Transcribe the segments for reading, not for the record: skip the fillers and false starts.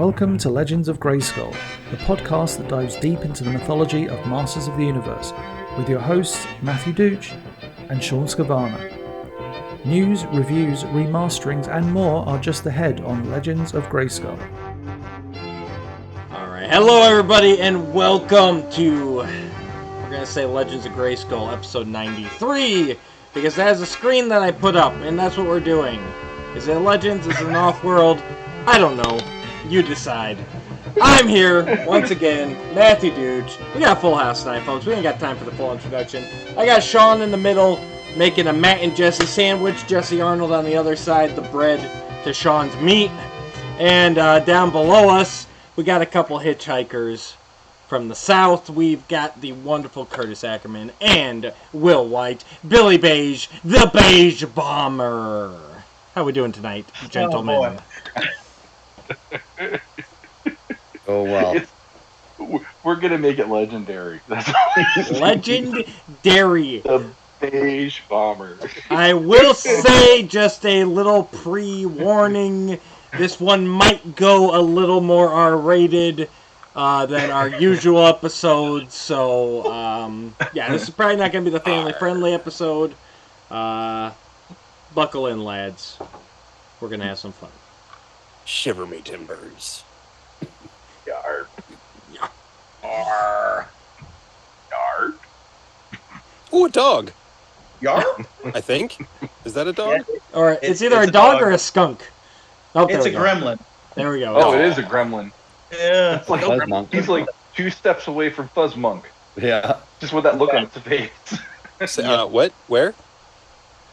Welcome to Legends of Grayskull, the podcast that dives deep into the mythology of Masters of the Universe, with your hosts Matthew Dooch and Sean Scavana. News, reviews, remasterings, and more are just ahead on Legends of Grayskull. Alright, hello everybody, and welcome to, we're going to say Legends of Grayskull, episode 93, because that is a screen that I put up, and that's what we're doing. Is it Legends? Is it an off-world? I don't know. You decide. I'm here, once again, Matthew Dooch. We got a full house tonight, folks. We ain't got time for the full introduction. I got Sean in the middle, making a Matt and Jesse sandwich. Jesse Arnold on the other side, the bread to Sean's meat. And down below us, we got a couple hitchhikers from the south. We've got the wonderful Curtis Ackerman and Will White, Billy Beige, the Beige Bomber. How we doing tonight, gentlemen? Oh, well. We're going to make it legendary. That's Legendary. The Beige Bomber. I will say, just a little pre-warning, this one might go a little more R-rated than our usual episodes, so, yeah, this is probably not going to be the family-friendly episode. Buckle in, lads. We're going to have some fun. Shiver me timbers. Yarp. Yarp. Yarp. Ooh, a dog. Yarp? I think. Is that a dog? Yeah. Or it's either a dog or a skunk. Oh, It's a gremlin. There we go. Oh, it is a gremlin. Yeah. It's like Fuzzmonk. he's like 2 steps away from Fuzzmonk. Yeah. Just with that look on his face. What? Where?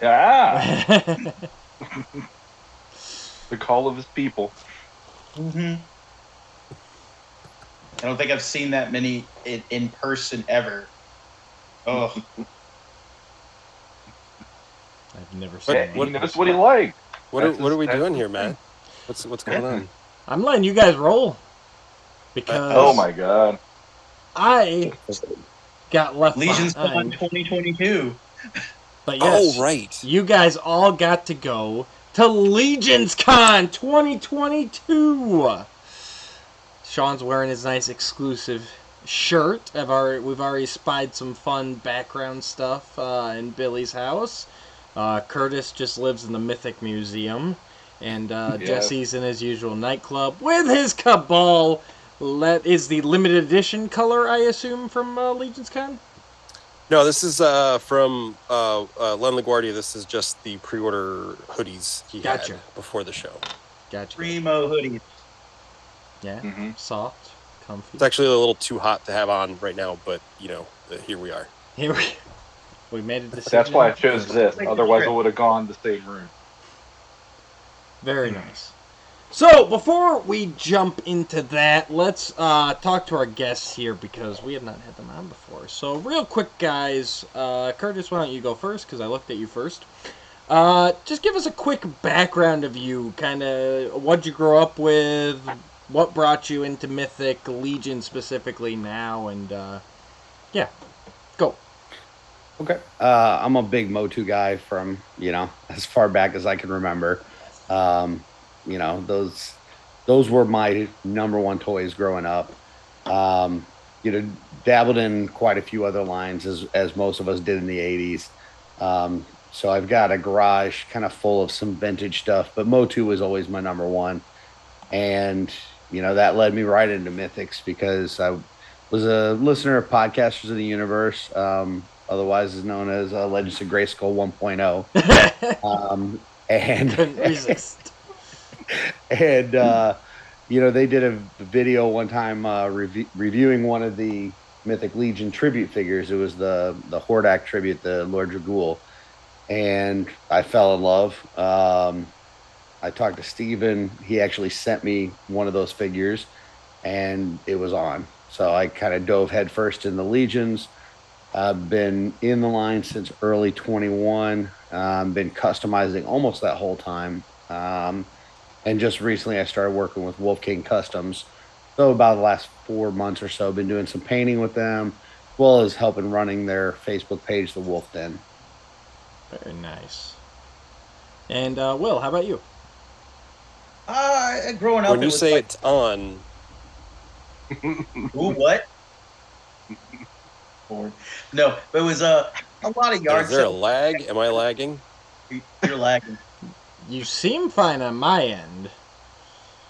Yeah. The call of his people. Mm-hmm. I don't think I've seen that many in person ever. Oh. I've never seen Hey, one. that's what he liked. What are we doing here, Matt? What's going on? I'm letting you guys roll. Because Oh my god. I got left LegionsCon behind. 2022. But yes, Oh, right. you guys all got to go to LegionsCon 2022. Sean's wearing his nice exclusive shirt. We've already spied some fun background stuff in Billy's house. Curtis just lives in the Mythic Museum, and Jesse's in his usual nightclub with his Cabal. That is the limited edition color, I assume, from LegionsCon? No, this is from Len LaGuardia. This is just the pre-order hoodies he Gotcha. had before the show. Gotcha. Primo hoodie. Yeah, Mm-hmm. soft, comfy. It's actually a little too hot to have on right now, but, here we are. Here we made a decision. That's why I chose this. Otherwise, I would have gone the same route. Very nice. So, before we jump into that, let's talk to our guests here because we have not had them on before. So, real quick, guys, Curtis, why don't you go first because I looked at you first. Just give us a quick background of you, kind of what'd you grow up with, what brought you into Mythic, Legion specifically now, and yeah, go. Okay. I'm a big Motu guy from, as far back as I can remember. Those were my number one toys growing up. Dabbled in quite a few other lines as most of us did in the 80s. So I've got a garage kind of full of some vintage stuff, but Motu was always my number one. And, that led me right into Mythics because I was a listener of Podcasters of the Universe, otherwise is known as Legends of Grayskull 1.0. And Couldn't resist. And, they did a video one time reviewing one of the Mythic Legion tribute figures. It was the Hordak tribute, the Lord Dragul. And I fell in love. I talked to Steven. He actually sent me one of those figures, and it was on. So I kind of dove headfirst in the Legions. I've been in the line since early 21. Been customizing almost that whole time. And just recently I started working with Wolf King Customs. So about the last 4 months or so, been doing some painting with them, as well as helping running their Facebook page, The Wolf Den. Very nice. And Will, how about you? Growing up, When you it was say like, it's on, ooh, what? Lord. No, but it was a lot of yard is there a sales. lag? Am I lagging? You're lagging. You seem fine on my end.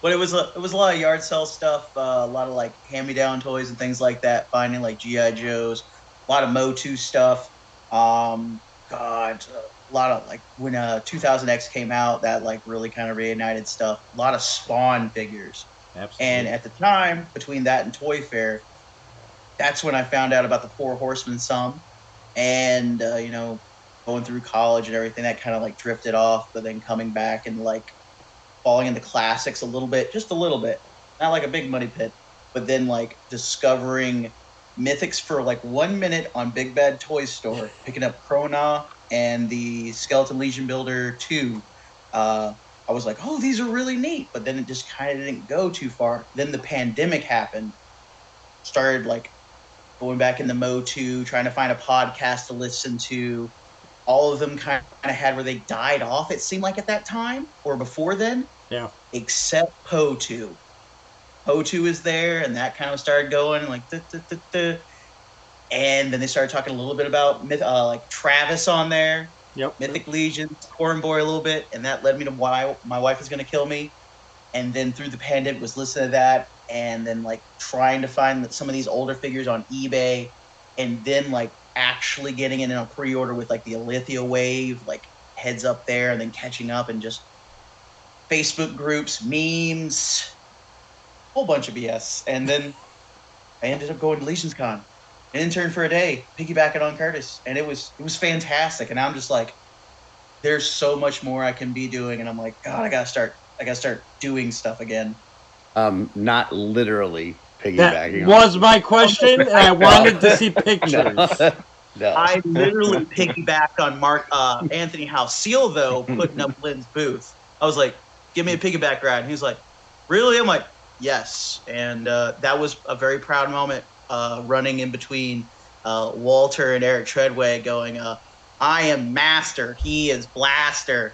But it was a lot of yard sale stuff, a lot of like hand-me-down toys and things like that. Finding like GI Joes, a lot of Motu stuff. God, a lot of like when 2000X came out, that like really kind of reunited stuff. A lot of Spawn figures. Absolutely. And at the time, between that and Toy Fair, that's when I found out about the Four Horsemen some, and going through college and everything, that kind of like drifted off. But then coming back and like falling into classics a little bit, just a little bit, not like a big money pit, but then like discovering mythics for like 1 minute on Big Bad Toy Store, picking up Krona and the Skeleton Legion Builder 2. I was like, oh, these are really neat, but then it just kind of didn't go too far. Then the pandemic happened, started like going back into Motu, trying to find a podcast to listen to. All of them kind of had where they died off, it seemed like at that time, or before then. Yeah. Except Potu. Potu is there, and that kind of started going like and then they started talking a little bit about like Travis on there. Yep. Mythic Legion, Corn Boy a little bit, and that led me to why my wife was going to kill me. And then through the pandemic was listening to that, and then like trying to find some of these older figures on eBay, and then like actually getting in a pre-order with like the Alithia wave, like heads up there, and then catching up and just Facebook groups, memes, whole bunch of BS. And then I ended up going to LegionsCon, an intern for a day, piggybacking on Curtis, and it was fantastic. And I'm just like, there's so much more I can be doing, and I'm like, God, I gotta start doing stuff again. Not literally piggybacking. That was my question, and I wanted to see pictures. No. I literally piggybacked on Anthony Halseal, though, putting up Lynn's booth. I was like, give me a piggyback ride. And he was like, really? I'm like, yes. And that was a very proud moment, running in between Walter and Eric Treadway going, I am Master, he is Blaster.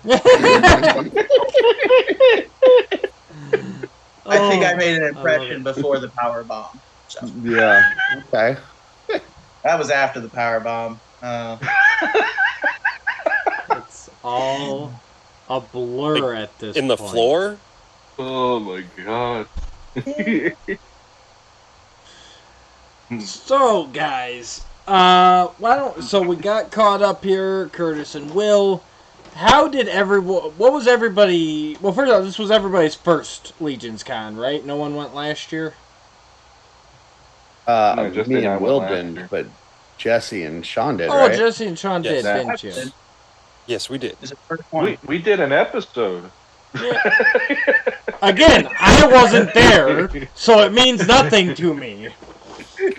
I think I made an impression before the power bomb. So. Yeah. Okay. That was after the power bomb. It's all a blur at this in the point. floor. Oh my god. So, guys, so we got caught up here, Curtis and Will. How did what was everybody, well, first of all, this was everybody's first LegionsCon, right? No one went last year? No, Jesse Me and I and went Will last didn't, year. but Jesse and Sean did, Oh, right? Jesse and Sean Yes. did, didn't you? Yes, we did. Is it first one? We did an episode. Yeah. Again, I wasn't there, so it means nothing to me.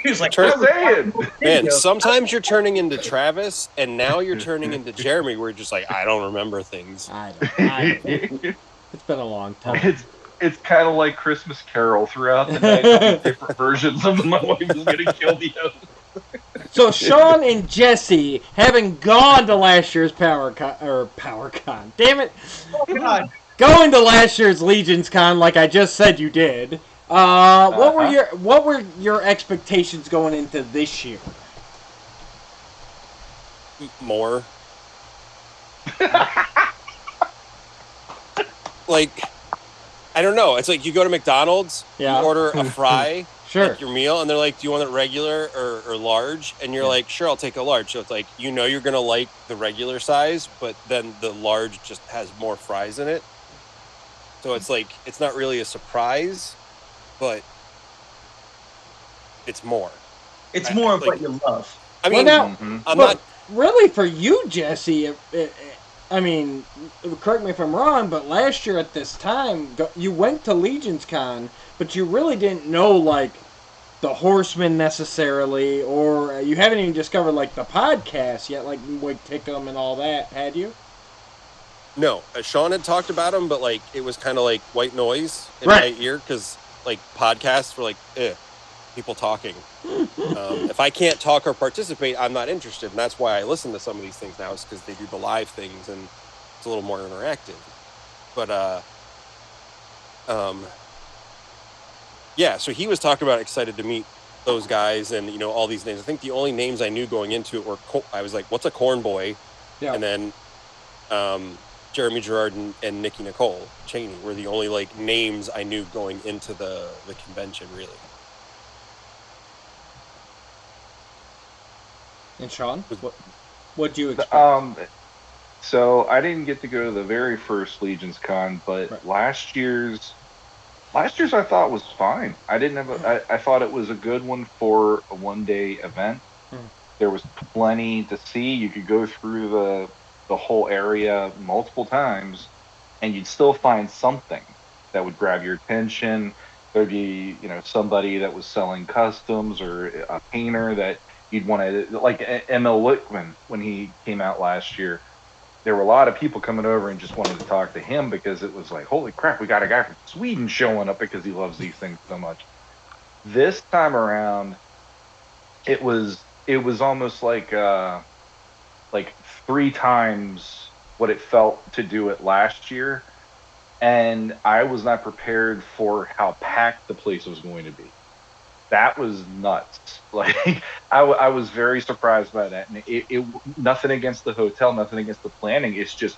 He was like, Turn- saying. Man, sometimes you're turning into Travis, and now you're turning into Jeremy, where you're just like, I don't remember things. I don't. It's been a long time. It's kind of like Christmas Carol throughout the night. Different versions of my wife is going to kill me. So Sean and Jesse, having gone to last year's PowerCon, damn it, oh, God. going to last year's LegionsCon, like I just said you did. What were your expectations going into this year? More. Like, I don't know. It's like you go to McDonald's, Yeah. you order a fry, Sure. like your meal, and they're like, do you want it regular or large? And you're like, sure, I'll take a large. So it's like, you know you're going to like the regular size, but then the large just has more fries in it. So it's like, it's not really a surprise, but it's more. It's more of what you love. I mean, now, I'm but not... really for you, Jesse, I mean, correct me if I'm wrong, but last year at this time, you went to LegionsCon, but you really didn't know, like, the Horsemen necessarily, or you haven't even discovered, like, the podcast yet, like Wig Tickum and all that, had you? No, Sean had talked about them, but, like, it was kind of like white noise in Right. my ear, because, like, podcasts were like, people talking. If I can't talk or participate, I'm not interested, and that's why I listen to some of these things now, is because they do the live things, and it's a little more interactive. But, Yeah, so he was talking about excited to meet those guys and, you know, all these names. I think the only names I knew going into it were, I was like, what's a corn boy? Yeah. And then Jeremy Gerard and Nikki Nicole Cheney were the only like names I knew going into the convention, really. And Sean, what do you expect? So I didn't get to go to the very first LegionsCon, but Right. last year's I thought was fine. I didn't have I thought it was a good one for a 1-day event. Mm. There was plenty to see. You could go through the whole area multiple times and you'd still find something that would grab your attention. There'd be, you know, somebody that was selling customs or a painter that you'd want to, like M.L. Lickman when he came out last year. There were a lot of people coming over and just wanted to talk to him because it was like, holy crap, we got a guy from Sweden showing up because he loves these things so much. This time around, it was almost like 3 times what it felt to do it last year, and I was not prepared for how packed the place was going to be. That was nuts. Like I was very surprised by that, and it nothing against the hotel, nothing against the planning. It's just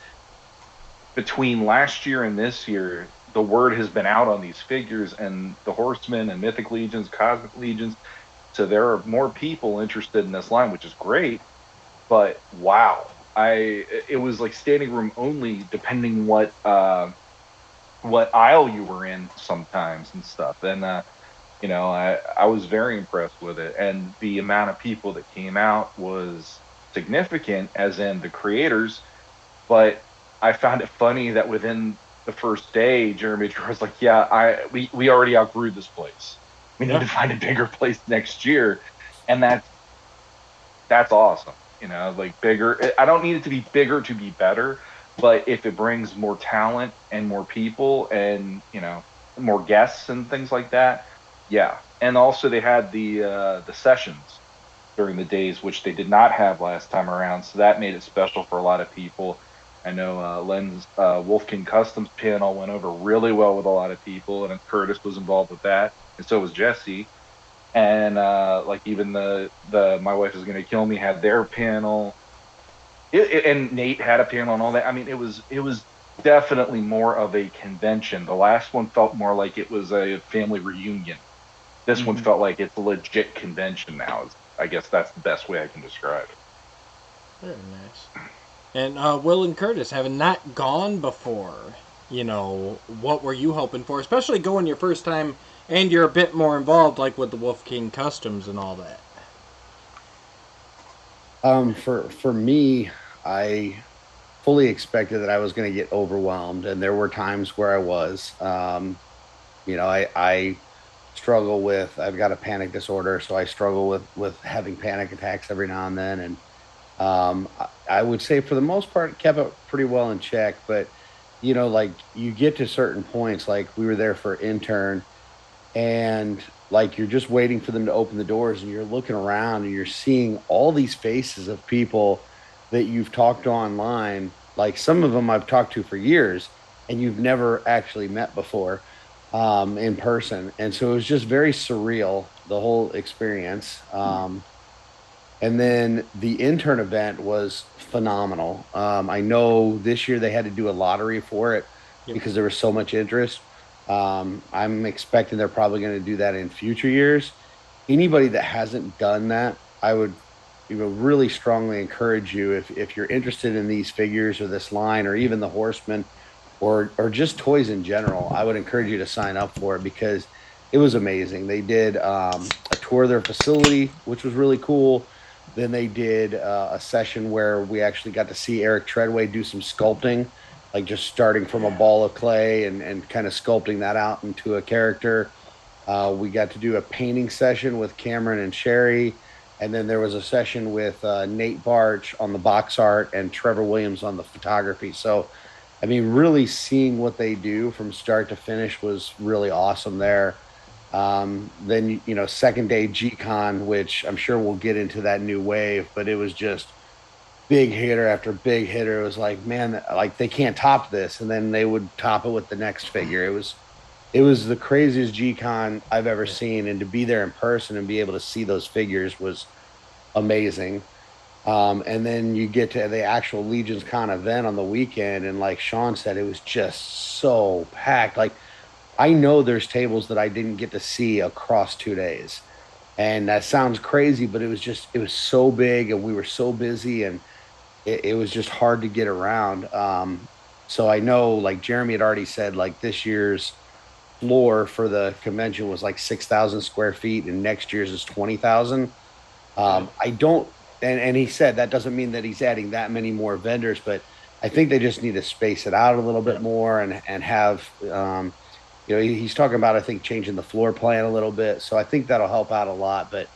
between last year and this year, the word has been out on these figures and the Horsemen and Mythic Legions, Cosmic Legions. So there are more people interested in this line, which is great. But wow, it was like standing room only, depending what aisle you were in sometimes and stuff. And you know, I was very impressed with it, and the amount of people that came out was significant, as in the creators. But I found it funny that within the first day, Jeremy was like, "Yeah, we already outgrew this place. We need to find a bigger place next year," and that's awesome. You know, like bigger. I don't need it to be bigger to be better, but if it brings more talent and more people and, you know, more guests and things like that, yeah. And also they had the sessions during the days, which they did not have last time around, so that made it special for a lot of people. I know Len's Wolfkin Customs panel went over really well with a lot of people, and Curtis was involved with that, and so was Jesse. And like even the My Wife Is Gonna Kill Me had their panel, and Nate had a panel and all that. I mean, it was definitely more of a convention. The last one felt more like it was a family reunion. This one felt like it's a legit convention now. I guess that's the best way I can describe it. Very nice. And Will and Curtis, having not gone before, you know, what were you hoping for? Especially going your first time, and you're a bit more involved, like with the Wolf King Customs and all that. For me, I fully expected that I was going to get overwhelmed, and there were times where I was. You know, I struggle with. I've got a panic disorder, so I struggle with having panic attacks every now and then. And I would say for the most part, it kept it pretty well in check. But you know, like you get to certain points, like we were there for intern, and like you're just waiting for them to open the doors, and you're looking around and you're seeing all these faces of people that you've talked to online. Like some of them I've talked to for years, and you've never actually met before in person. And so it was just very surreal, the whole experience. And then the intern event was phenomenal. I know this year they had to do a lottery for it because there was so much interest. I'm expecting they're probably going to do that in future years. Anybody that hasn't done that, I would, you know, really strongly encourage you, if you're interested in these figures or this line or even the Horsemen or just toys in general, I would encourage you to sign up for it because it was amazing. They did a tour of their facility, which was really cool. Then they did a session where we actually got to see Eric Treadway do some sculpting, like just starting from a ball of clay and kind of sculpting that out into a character. We got to do a painting session with Cameron and Sherry. And then there was a session with Nate Barch on the box art and Trevor Williams on the photography. So, I mean, really seeing what they do from start to finish was really awesome there. Then, you know, second day G-Con, which I'm sure we'll get into that new wave, but it was just big hitter after big hitter. It was like, man, like they can't top this. And then they would top it with the next figure. It was it was the craziest G-Con I've ever seen, and to be there in person and be able to see those figures was amazing. And then you get to the actual Legions Con event on the weekend, and like Sean said, it was just so packed. Like I know there's tables that I didn't get to see across 2 days. And that sounds crazy, but it was so big and we were so busy, and it was just hard to get around. So I know like Jeremy had already said, like this year's floor for the convention was like 6,000 square feet and next year's is 20,000. I don't, and he said that doesn't mean that he's adding that many more vendors, but I think they just need to space it out a little bit more and have, he's talking about, I think, changing the floor plan a little bit. So I think that'll help out a lot. But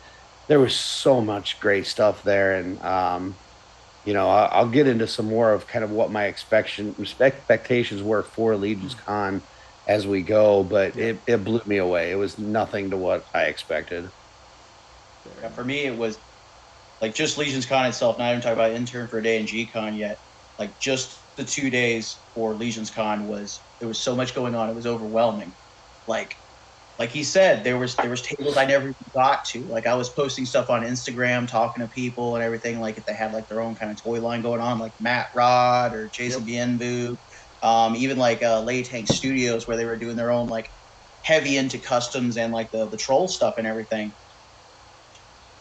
there was so much great stuff there. And, I'll get into some more of kind of what my expectations were for Legion's Con as we go. But it blew me away. It was nothing to what I expected. Yeah, for me, it was like just Legion's Con itself, not even talking about intern for a day in G-Con yet. Like just the 2 days for Legion's Con there was so much going on. It was overwhelming. Like he said, there was tables I never even got to. Like I was posting stuff on Instagram, talking to people and everything. Like if they had like their own kind of toy line going on, like Matt Rod or Jason Bienvu, even like Lay Tank Studios, where they were doing their own like heavy into customs and like the troll stuff and everything.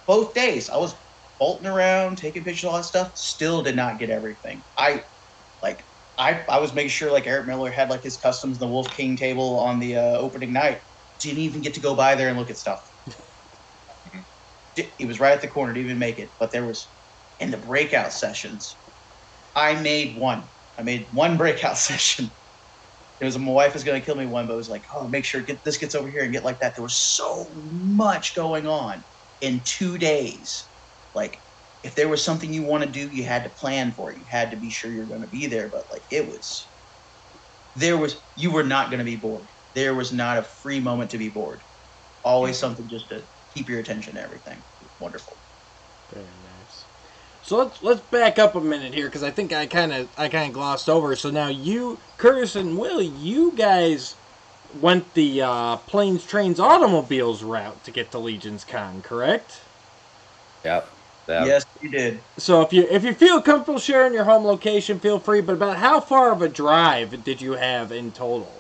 Both days I was bolting around, taking pictures, all that stuff. Still did not get everything. I was making sure like Eric Miller had like his customs, the Wolf King table on the opening night. Didn't even get to go by there and look at stuff. He was right at the corner, didn't even make it. But there was, in the breakout sessions, I made one breakout session. It was, my wife was going to kill me one, but it was like, oh, make sure this gets over here and get like that. There was so much going on in 2 days. Like, if there was something you want to do, you had to plan for it. You had to be sure you're going to be there. But like you were not going to be bored. There was not a free moment to be bored. Always something just to keep your attention to everything. Wonderful. Very nice. So let's back up a minute here, because I think I kind of glossed over. So now you, Curtis and Willie, you guys went the planes, trains, automobiles route to get to Legion's Con, correct? Yep. Yes, you did. So if you feel comfortable sharing your home location, feel free. But about how far of a drive did you have in total?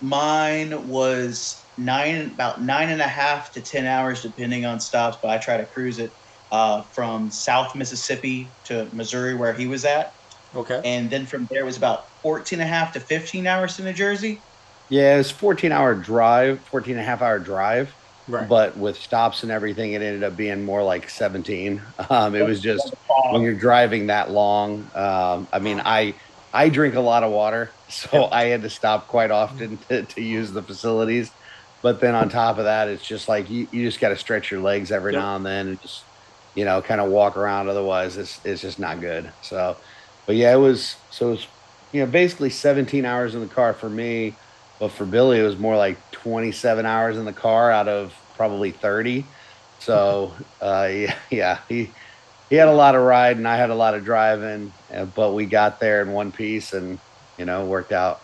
Mine was about 9.5 to 10 hours, depending on stops. But I try to cruise it from South Mississippi to Missouri, where he was at. Okay. And then from there it was about 14.5 to 15 hours to New Jersey. Yeah, it was 14 and a half hour drive. Right. But with stops and everything, it ended up being more like 17. It was just when you're driving that long. I mean, I drink a lot of water, so I had to stop quite often to use the facilities. But then on top of that, it's just like you just got to stretch your legs every now and then and just, kind of walk around. Otherwise, it's just not good. So, but yeah, it was basically 17 hours in the car for me. But for Billy, it was more like 27 hours in the car out of probably 30. So, he had a lot of ride and I had a lot of driving, but we got there in one piece and, worked out.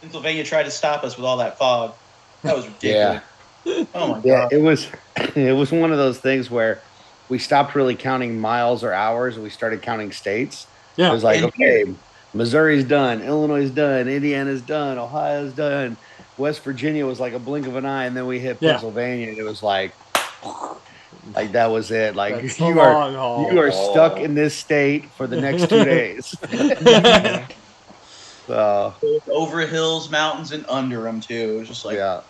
Pennsylvania tried to stop us with all that fog. That was ridiculous. Yeah. Oh my God. Yeah, it was one of those things where we stopped really counting miles or hours and we started counting states. Yeah. It was like, okay, Missouri's done, Illinois' done, Indiana's done, Ohio's done. West Virginia was like a blink of an eye, and then we hit Pennsylvania, and it was like that was it. Like you are stuck in this state for the next 2 days. So over hills, mountains, and under them too. It was just like, yeah.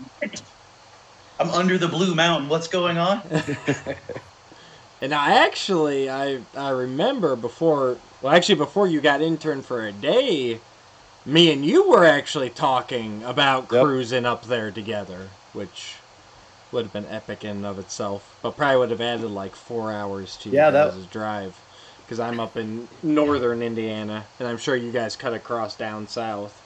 I'm under the blue mountain. What's going on? And I remember before you got interned for a day, me and you were actually talking about cruising up there together, which would have been epic in and of itself, but probably would have added like 4 hours to your guys' drive, because I'm up in northern Indiana, and I'm sure you guys cut across down south.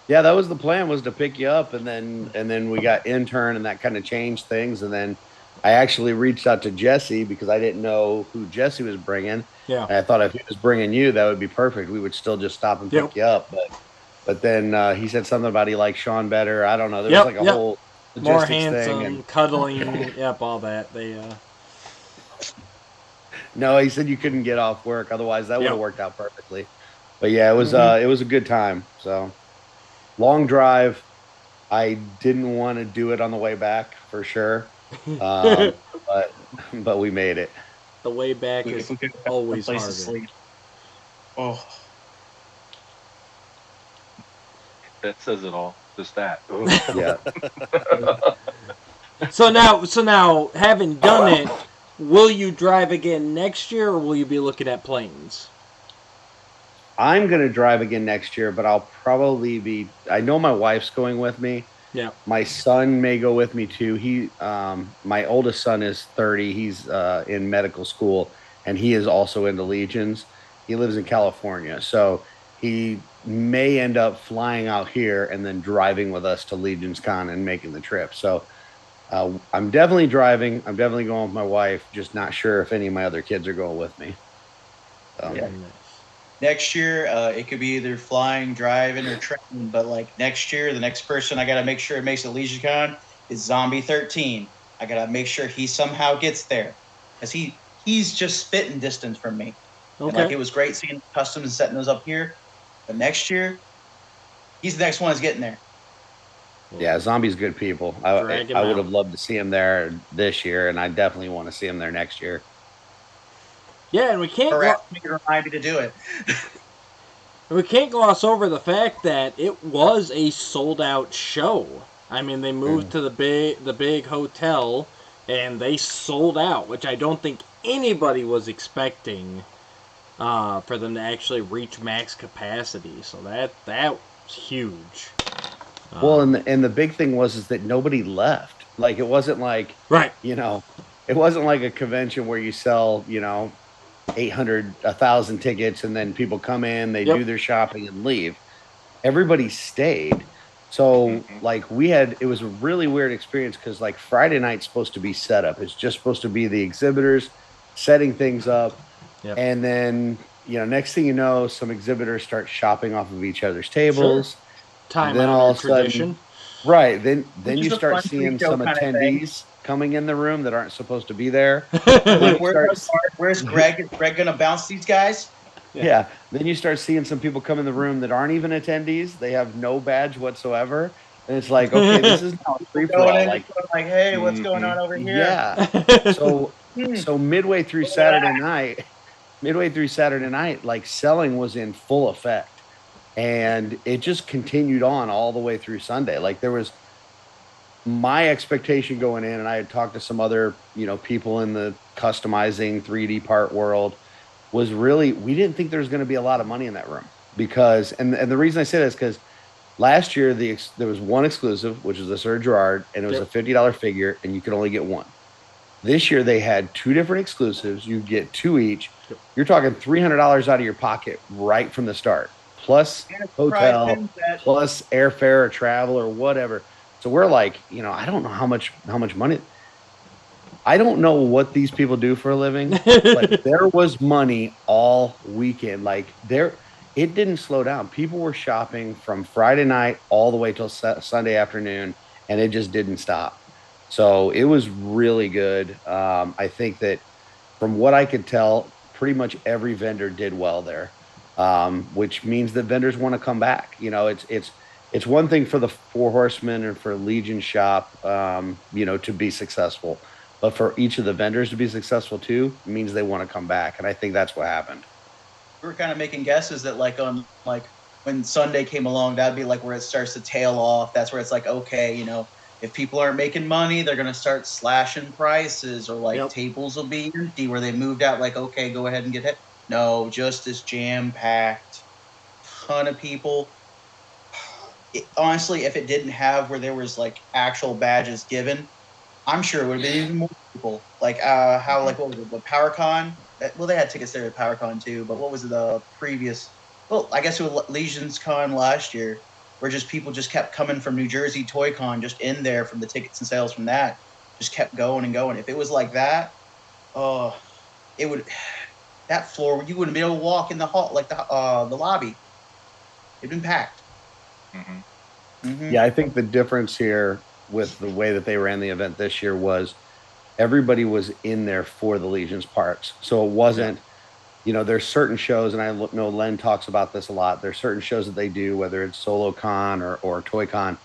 Yeah, that was the plan, was to pick you up, and then we got intern, and that kind of changed things, and then I actually reached out to Jesse because I didn't know who Jesse was bringing. Yeah. And I thought if he was bringing you, that would be perfect. We would still just stop and pick you up. But But then he said something about he liked Sean better. I don't know. There was like a whole more logistics handsome, thing. And cuddling, yep, all that. no, he said you couldn't get off work. Otherwise, that would have Yep. worked out perfectly. But yeah, it was a good time. So long drive. I didn't want to do it on the way back for sure. But but we made it. The way back If is we could have a always place harder. to sleep. Oh, That says it all. Just that. Yeah. So now, having done it, will you drive again next year, or will you be looking at planes? I'm going to drive again next year, but I'll probably be. I know my wife's going with me. Yeah. My son may go with me too. My oldest son is 30. He's in medical school, and he is also into Legions. He lives in California, so he may end up flying out here and then driving with us to LegionsCon and making the trip. So I'm definitely driving. I'm definitely going with my wife. Just not sure if any of my other kids are going with me. yeah. Next year, it could be either flying, driving, or training. But like next year, the next person I got to make sure it makes it LegionCon is Zombie 13. I got to make sure he somehow gets there because he's just spitting distance from me. Okay. And like it was great seeing customs and setting those up here. But next year, he's the next one that's getting there. Yeah, Zombie's good people. I would have loved to see him there this year, and I definitely want to see him there next year. Yeah, and we can't remind me to do it. We can't gloss over the fact that it was a sold out show. I mean, they moved to the big hotel, and they sold out, which I don't think anybody was expecting for them to actually reach max capacity. So that was huge. Well, and the big thing was is that nobody left. Like it wasn't like right. It wasn't like a convention where you sell 800, 1,000 tickets, and then people come in, they do their shopping and leave. Everybody stayed. So like it was a really weird experience because like Friday night's supposed to be set up. It's just supposed to be the exhibitors setting things up. Yep. And then, next thing you know, some exhibitors start shopping off of each other's tables. Sure. Time then all of a tradition. Sudden, right. Then you start seeing some attendees coming in the room that aren't supposed to be there. Where's Greg? Is Greg going to bounce these guys? Yeah. Then you start seeing some people come in the room that aren't even attendees. They have no badge whatsoever. And it's like, okay, this is now free for all. Like, hey, what's going on over here? Yeah. So midway through Saturday night, like selling was in full effect. And it just continued on all the way through Sunday. Like there was my expectation going in, and I had talked to some other, people in the customizing 3D part world, was really, we didn't think there was going to be a lot of money in that room because, and the reason I say that is because last year there was one exclusive, which was the Sir Gerard, and it was a $50 figure, and you could only get one. This year they had two different exclusives. You get two each. You're talking $300 out of your pocket right from the start, plus hotel, plus airfare or travel or whatever. So we're like, I don't know how much money. I don't know what these people do for a living, but there was money all weekend. Like it didn't slow down. People were shopping from Friday night all the way till Sunday afternoon, and it just didn't stop. So it was really good. I think that from what I could tell, pretty much every vendor did well there, which means that vendors want to come back. It's one thing for the Four Horsemen and for Legion shop, to be successful, but for each of the vendors to be successful too means they want to come back, and I think that's what happened. We were kind of making guesses that when Sunday came along, that'd be like where it starts to tail off. That's where it's like, okay, if people aren't making money, they're gonna start slashing prices, or tables will be empty where they moved out. Like, okay, go ahead and get hit. No, just this jam packed, ton of people. Honestly, if it didn't have where there was like actual badges given, I'm sure it would have been even more people. Like what was it, the PowerCon? Well, they had tickets there at PowerCon too, but what was it, the previous? Well, I guess it was LegionsCon last year, where just people just kept coming from New Jersey ToyCon just in there from the tickets and sales from that, just kept going and going. If it was like that, it would, that floor, you wouldn't be able to walk in the hall, like the lobby. It'd been packed. Yeah, I think the difference here with the way that they ran the event this year was everybody was in there for the Legion's parts. So it wasn't, there's certain shows, and I know Len talks about this a lot. There's certain shows that they do, whether it's Solo Con or Toy Con,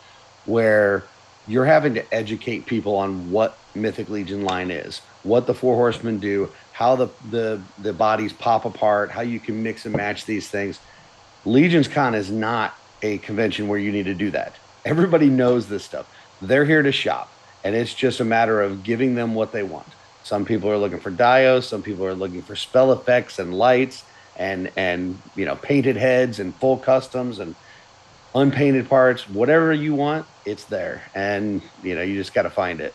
where you're having to educate people on what Mythic Legion line is, what the Four Horsemen do, how the bodies pop apart, how you can mix and match these things. Legion's Con is not a convention where you need to do that. Everybody knows this stuff. They're here to shop, and it's just a matter of giving them what they want. Some people are looking for dios, some people are looking for spell effects and lights and painted heads and full customs and unpainted parts. Whatever you want, it's there. And you just got to find it.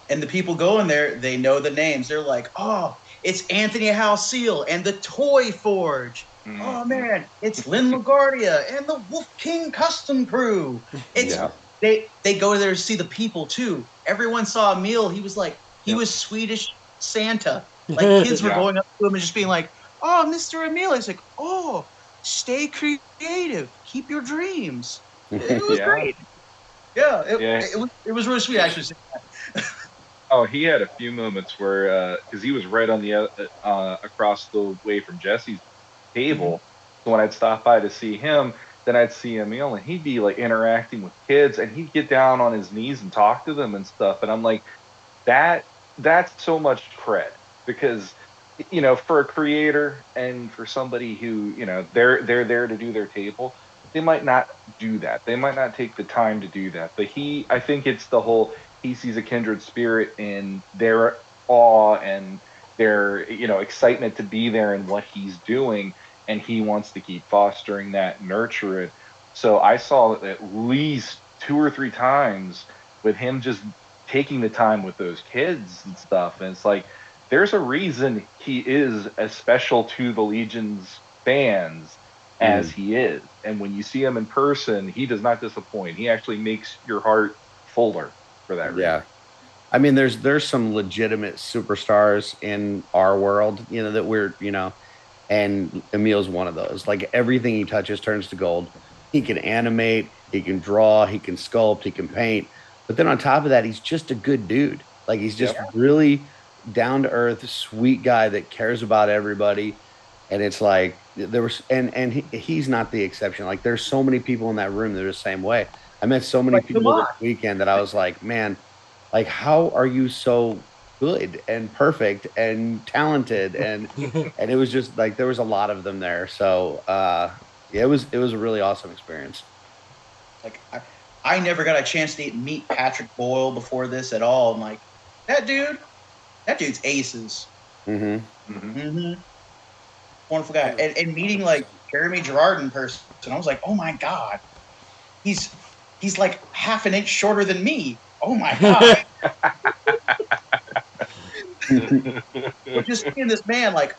And the people going there, they know the names. They're like, oh, it's Anthony House Seal and the Toy Forge. Oh man, it's Lynn LaGuardia and the Wolf King Custom Crew. They go there to see the people too. Everyone saw Emil. He was like, he was Swedish Santa. Like kids were going up to him and just being like, oh, Mr. Emil. He's like, oh, stay creative. Keep your dreams. It was great. Yeah, it was really sweet actually. Oh, he had a few moments where, because he was right on the across the way from Jesse's table. So when I'd stop by to see him, then I'd see Emil, and he'd be like interacting with kids, and he'd get down on his knees and talk to them and stuff. And I'm like, that's so much cred, because for a creator and for somebody who they're there to do their table, they might not do that. They might not take the time to do that. But I think it's the whole, he sees a kindred spirit in their awe and their excitement to be there and what he's doing, and he wants to keep fostering that, nurture it. So I saw it at least 2 or 3 times with him just taking the time with those kids and stuff. And it's like, there's a reason he is as special to the Legion's fans as he is. And when you see him in person, he does not disappoint. He actually makes your heart fuller for that reason. Yeah. I mean, there's some legitimate superstars in our world, that we're, and Emil's one of those. Like, everything he touches turns to gold. He can animate, he can draw, he can sculpt, he can paint. But then on top of that, he's just a good dude. Like, he's just really down to earth, sweet guy that cares about everybody. And it's like he's not the exception. Like, there's so many people in that room that are the same way. I met so many people this weekend that I was like, man, like, how are you so good and perfect and talented? And it was just like, there was a lot of them there. So it was a really awesome experience. Like, I never got a chance to meet Patrick Boyle before this at all. I'm like, that dude's aces. Wonderful guy. And meeting like Jeremy Gerard in person, I was like, oh my God, he's like half an inch shorter than me. Oh my God. But just seeing this man, like,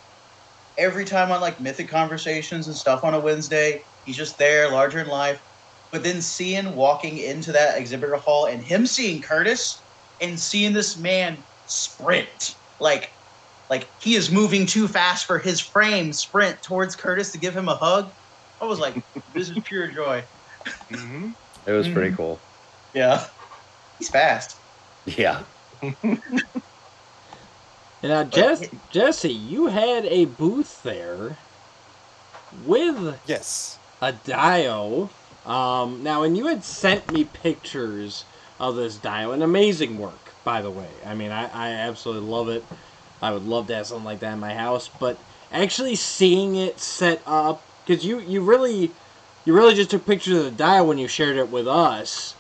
every time on like Mythic Conversations and stuff on a Wednesday, he's just there, larger in life. But then walking into that exhibitor hall and him seeing Curtis and seeing this man sprint, like he is moving too fast for his frame, sprint towards Curtis to give him a hug. I was like, this is pure joy. It was pretty cool. Yeah. He's fast. Yeah. Now, Jesse, you had a booth there with a dio. Now, and you had sent me pictures of this dio, and amazing work, by the way. I mean, I absolutely love it. I would love to have something like that in my house, but actually seeing it set up, because you really just took pictures of the dio when you shared it with us,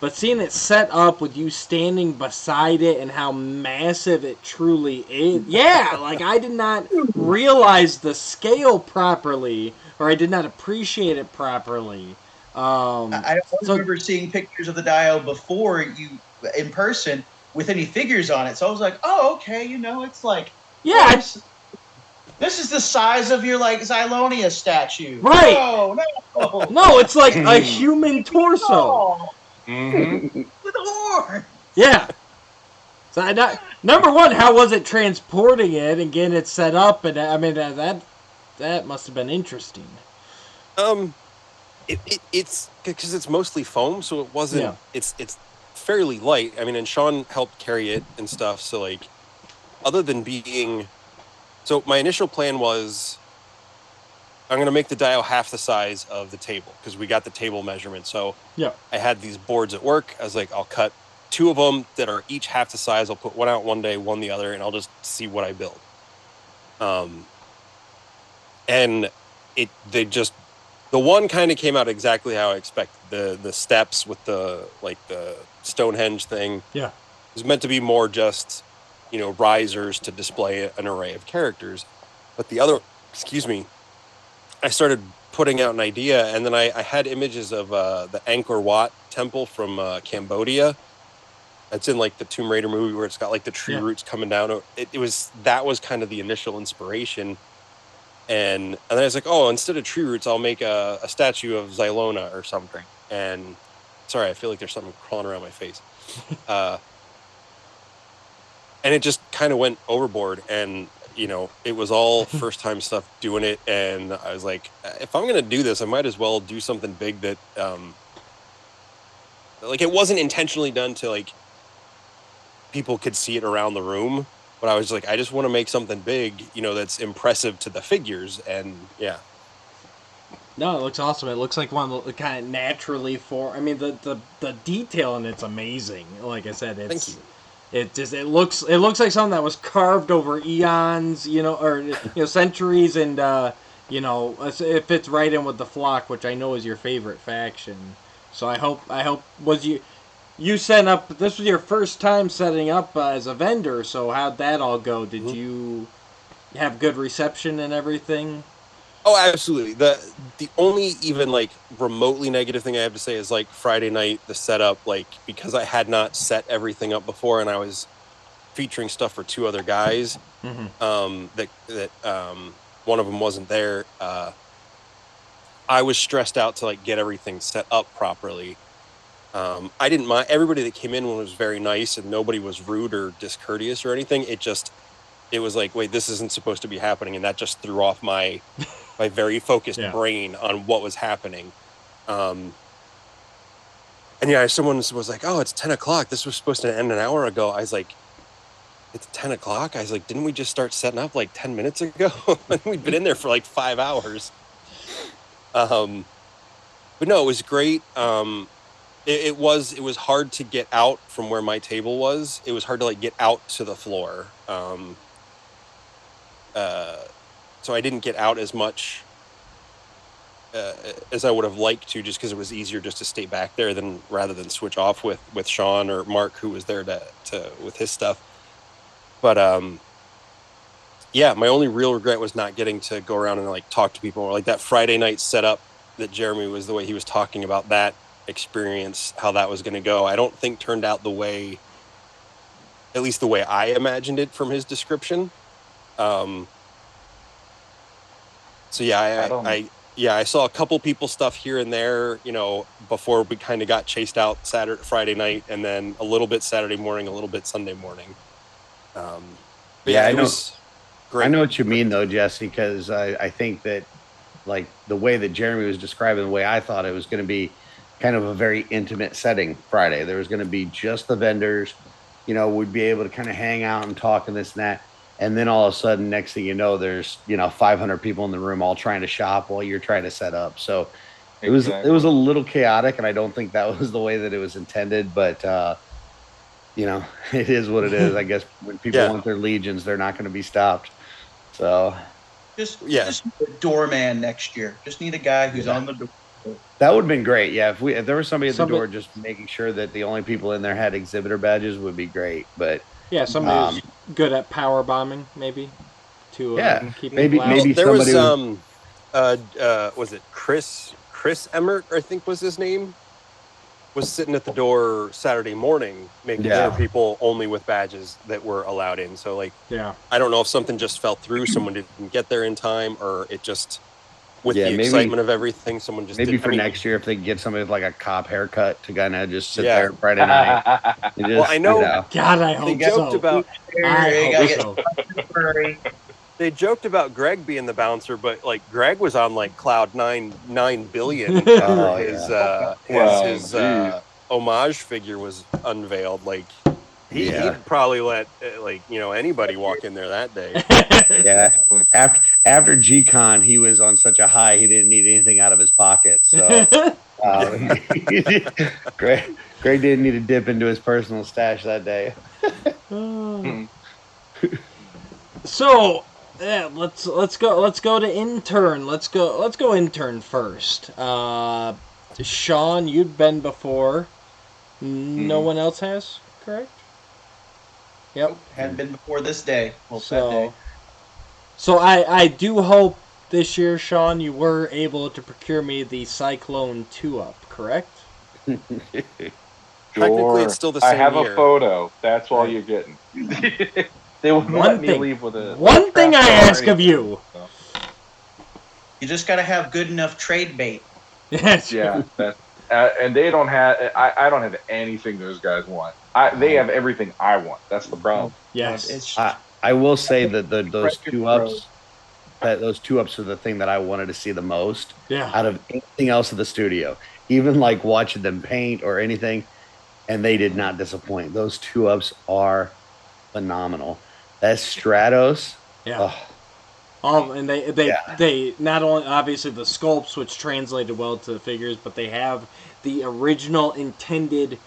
but seeing it set up with you standing beside it and how massive it truly is, like, I did not realize the scale properly, or I did not appreciate it properly. I remember seeing pictures of the dio before you in person with any figures on it, so I was like, oh, okay, it's like, this is the size of your like Xylonia statue, right? No, it's like a human torso. With a horn. Yeah. So number one, how was it transporting it and getting it set up? And I mean, that must have been interesting. It's because it's mostly foam, so it wasn't. It's fairly light. I mean, and Sean helped carry it and stuff. So like, other than being, so my initial plan was, I'm gonna make the dial half the size of the table because we got the table measurement. So I had these boards at work. I was like, I'll cut 2 of them that are each half the size. I'll put one out one day, one the other, and I'll just see what I build. And the one kind of came out exactly how I expected. The steps with the Stonehenge thing. Yeah. It was meant to be more just, risers to display an array of characters. But the other, I started putting out an idea, and then I had images of the Angkor Wat temple from Cambodia. It's in like the Tomb Raider movie where it's got like the tree roots coming down. That was kind of the initial inspiration. And then I was like, oh, instead of tree roots, I'll make a statue of Xylona or something. And sorry, I feel like there's something crawling around my face. And it just kind of went overboard. And, it was all first time stuff doing it. And I was like, if I'm going to do this, I might as well do something big that, it wasn't intentionally done to like people could see it around the room. But I was like, I just want to make something big, that's impressive to the figures. And yeah. No, it looks awesome. It looks like one of the kind of naturally the detail in it's amazing. Like I said, Thank you. It looks like something that was carved over eons, or centuries, and it fits right in with the flock, which I know is your favorite faction. So I hope you set up. This was your first time setting up as a vendor, so how'd that all go? Did you have good reception and everything? Oh, absolutely. The only even like remotely negative thing I have to say is like Friday night, the setup, because I had not set everything up before and I was featuring stuff for 2 other guys, that one of them wasn't there. I was stressed out to like get everything set up properly. I didn't mind. Everybody that came in was very nice and nobody was rude or discourteous or anything. It was like, wait, this isn't supposed to be happening. And that just threw off my very focused brain on what was happening. And someone was like, oh, it's 10 o'clock. This was supposed to end an hour ago. I was like, it's 10 o'clock. I was like, didn't we just start setting up like 10 minutes ago? We'd been in there for like 5 hours. But no, it was great. It was hard to get out from where my table was. It was hard to like get out to the floor. So I didn't get out as much as I would have liked to, just because it was easier just to stay back there rather than switch off with Sean or Mark, who was there to with his stuff. But my only real regret was not getting to go around and like talk to people, or like that Friday night setup that Jeremy was, the way he was talking about that experience, how that was going to go. I don't think turned out at least the way I imagined it from his description. So I saw a couple people stuff here and there, before we kind of got chased out Friday night, and then a little bit Saturday morning, a little bit Sunday morning. I know. Great. I know what you mean though, Jesse, because I think that like the way that Jeremy was describing, the way I thought it was going to be kind of a very intimate setting Friday. There was going to be just the vendors, we'd be able to kind of hang out and talk and this and that. And then all of a sudden, next thing you know, there's, 500 people in the room all trying to shop while you're trying to set up. So it was a little chaotic, and I don't think that was the way that it was intended. But, it is what it is. I guess when people want their legions, they're not going to be stopped. So just a doorman next year. Just need a guy who's on the door. That would have been great. Yeah, if there was somebody at the door just making sure that the only people in there had exhibitor badges would be great. But yeah, somebody who's good at power bombing, maybe. Keep maybe there was was it Chris Emmert, I think was his name, was sitting at the door Saturday morning making sure people only with badges that were allowed in. So I don't know if something just fell through, someone didn't get there in time, or it just with the excitement of everything, someone just next year if they get somebody with like a cop haircut to kind of just sit there Friday night. Well, I know. God, I hope they joked about. I hope so. They joked about Greg being the bouncer, but like Greg was on like cloud 9 billion Oh, his homage figure was unveiled. Like Yeah. he'd probably let anybody walk in there that day. Yeah. After G-Con, he was on such a high he didn't need anything out of his pocket. So Greg didn't need to dip into his personal stash that day. So, yeah, let's go to intern. Let's go intern first. Sean, you've been before. No one else has, correct? Yep. Hadn't been before this day. Well, that day. So I do hope this year, Sean, you were able to procure me the Cyclone 2-up, correct? Technically, it's still the same I have year. a photo. That's all you're getting. They wouldn't let me leave with a... One thing I ask of you. So. You just got to have good enough trade bait. Yes. Yeah. And they don't have... I don't have anything those guys want. They have everything I want. That's the problem. Yes. I will say that those 2-ups... those 2-ups are the thing that I wanted to see the most out of anything else in the studio. Even like watching them paint or anything, and they did not disappoint. Those 2-ups are phenomenal. That Stratos. Yeah. And they not only obviously the sculpts, which translated well to the figures, but they have the original intended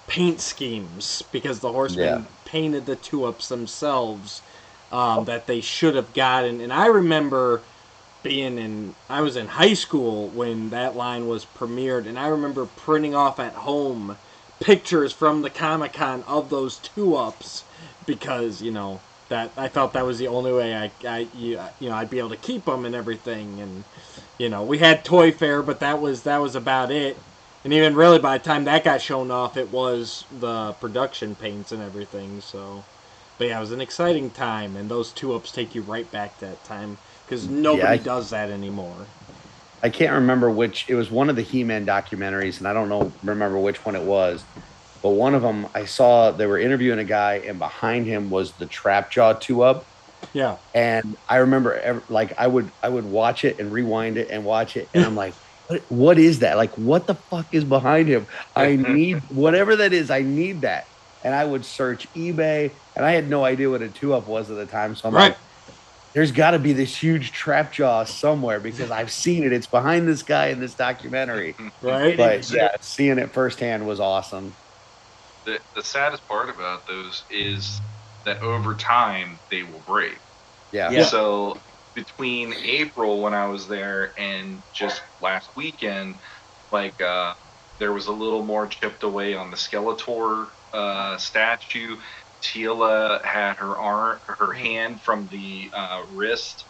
paint schemes because the Horsemen painted the 2-ups themselves that they should have gotten. And I remember I was in high school when that line was premiered, and I remember printing off at home pictures from the Comic-Con of those 2-ups because, that I felt that was the only way I'd be able to keep them and everything. And, we had Toy Fair, but that was about it. And even really by the time that got shown off, it was the production paints and everything, so... But yeah, it was an exciting time, and those 2-ups take you right back to that time, because nobody does that anymore. I can't remember which. It was one of the He-Man documentaries, and I don't remember which one it was. But one of them, I saw they were interviewing a guy, and behind him was the Trapjaw 2-up. Yeah. And I remember, I would watch it and rewind it and watch it, and I'm like, what is that? Like, what the fuck is behind him? I need whatever that is. I need that. And I would search eBay, and I had no idea what a 2-up was at the time. So I'm like, there's got to be this huge Trapjaw somewhere because I've seen it. It's behind this guy in this documentary. Right. But yeah, seeing it firsthand was awesome. The saddest part about those is that over time they will break. Yeah. So between April when I was there and just last weekend, there was a little more chipped away on the Skeletor statue. Tila had her hand from the wrist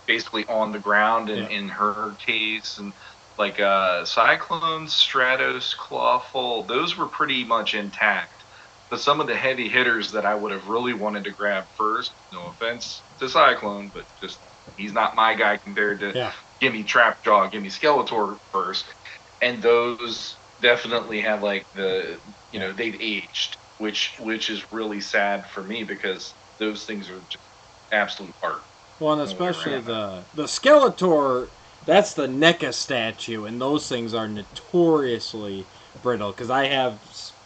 basically on the ground in her case, and Cyclone, Stratos, Clawful, those were pretty much intact. But some of the heavy hitters that I would have really wanted to grab first, no offense to Cyclone, but just he's not my guy compared to give me Trapjaw, give me Skeletor first. And those definitely have they've aged, which is really sad for me because those things are just absolute art. Well, and especially the Skeletor, that's the NECA statue, and those things are notoriously brittle. Because I have,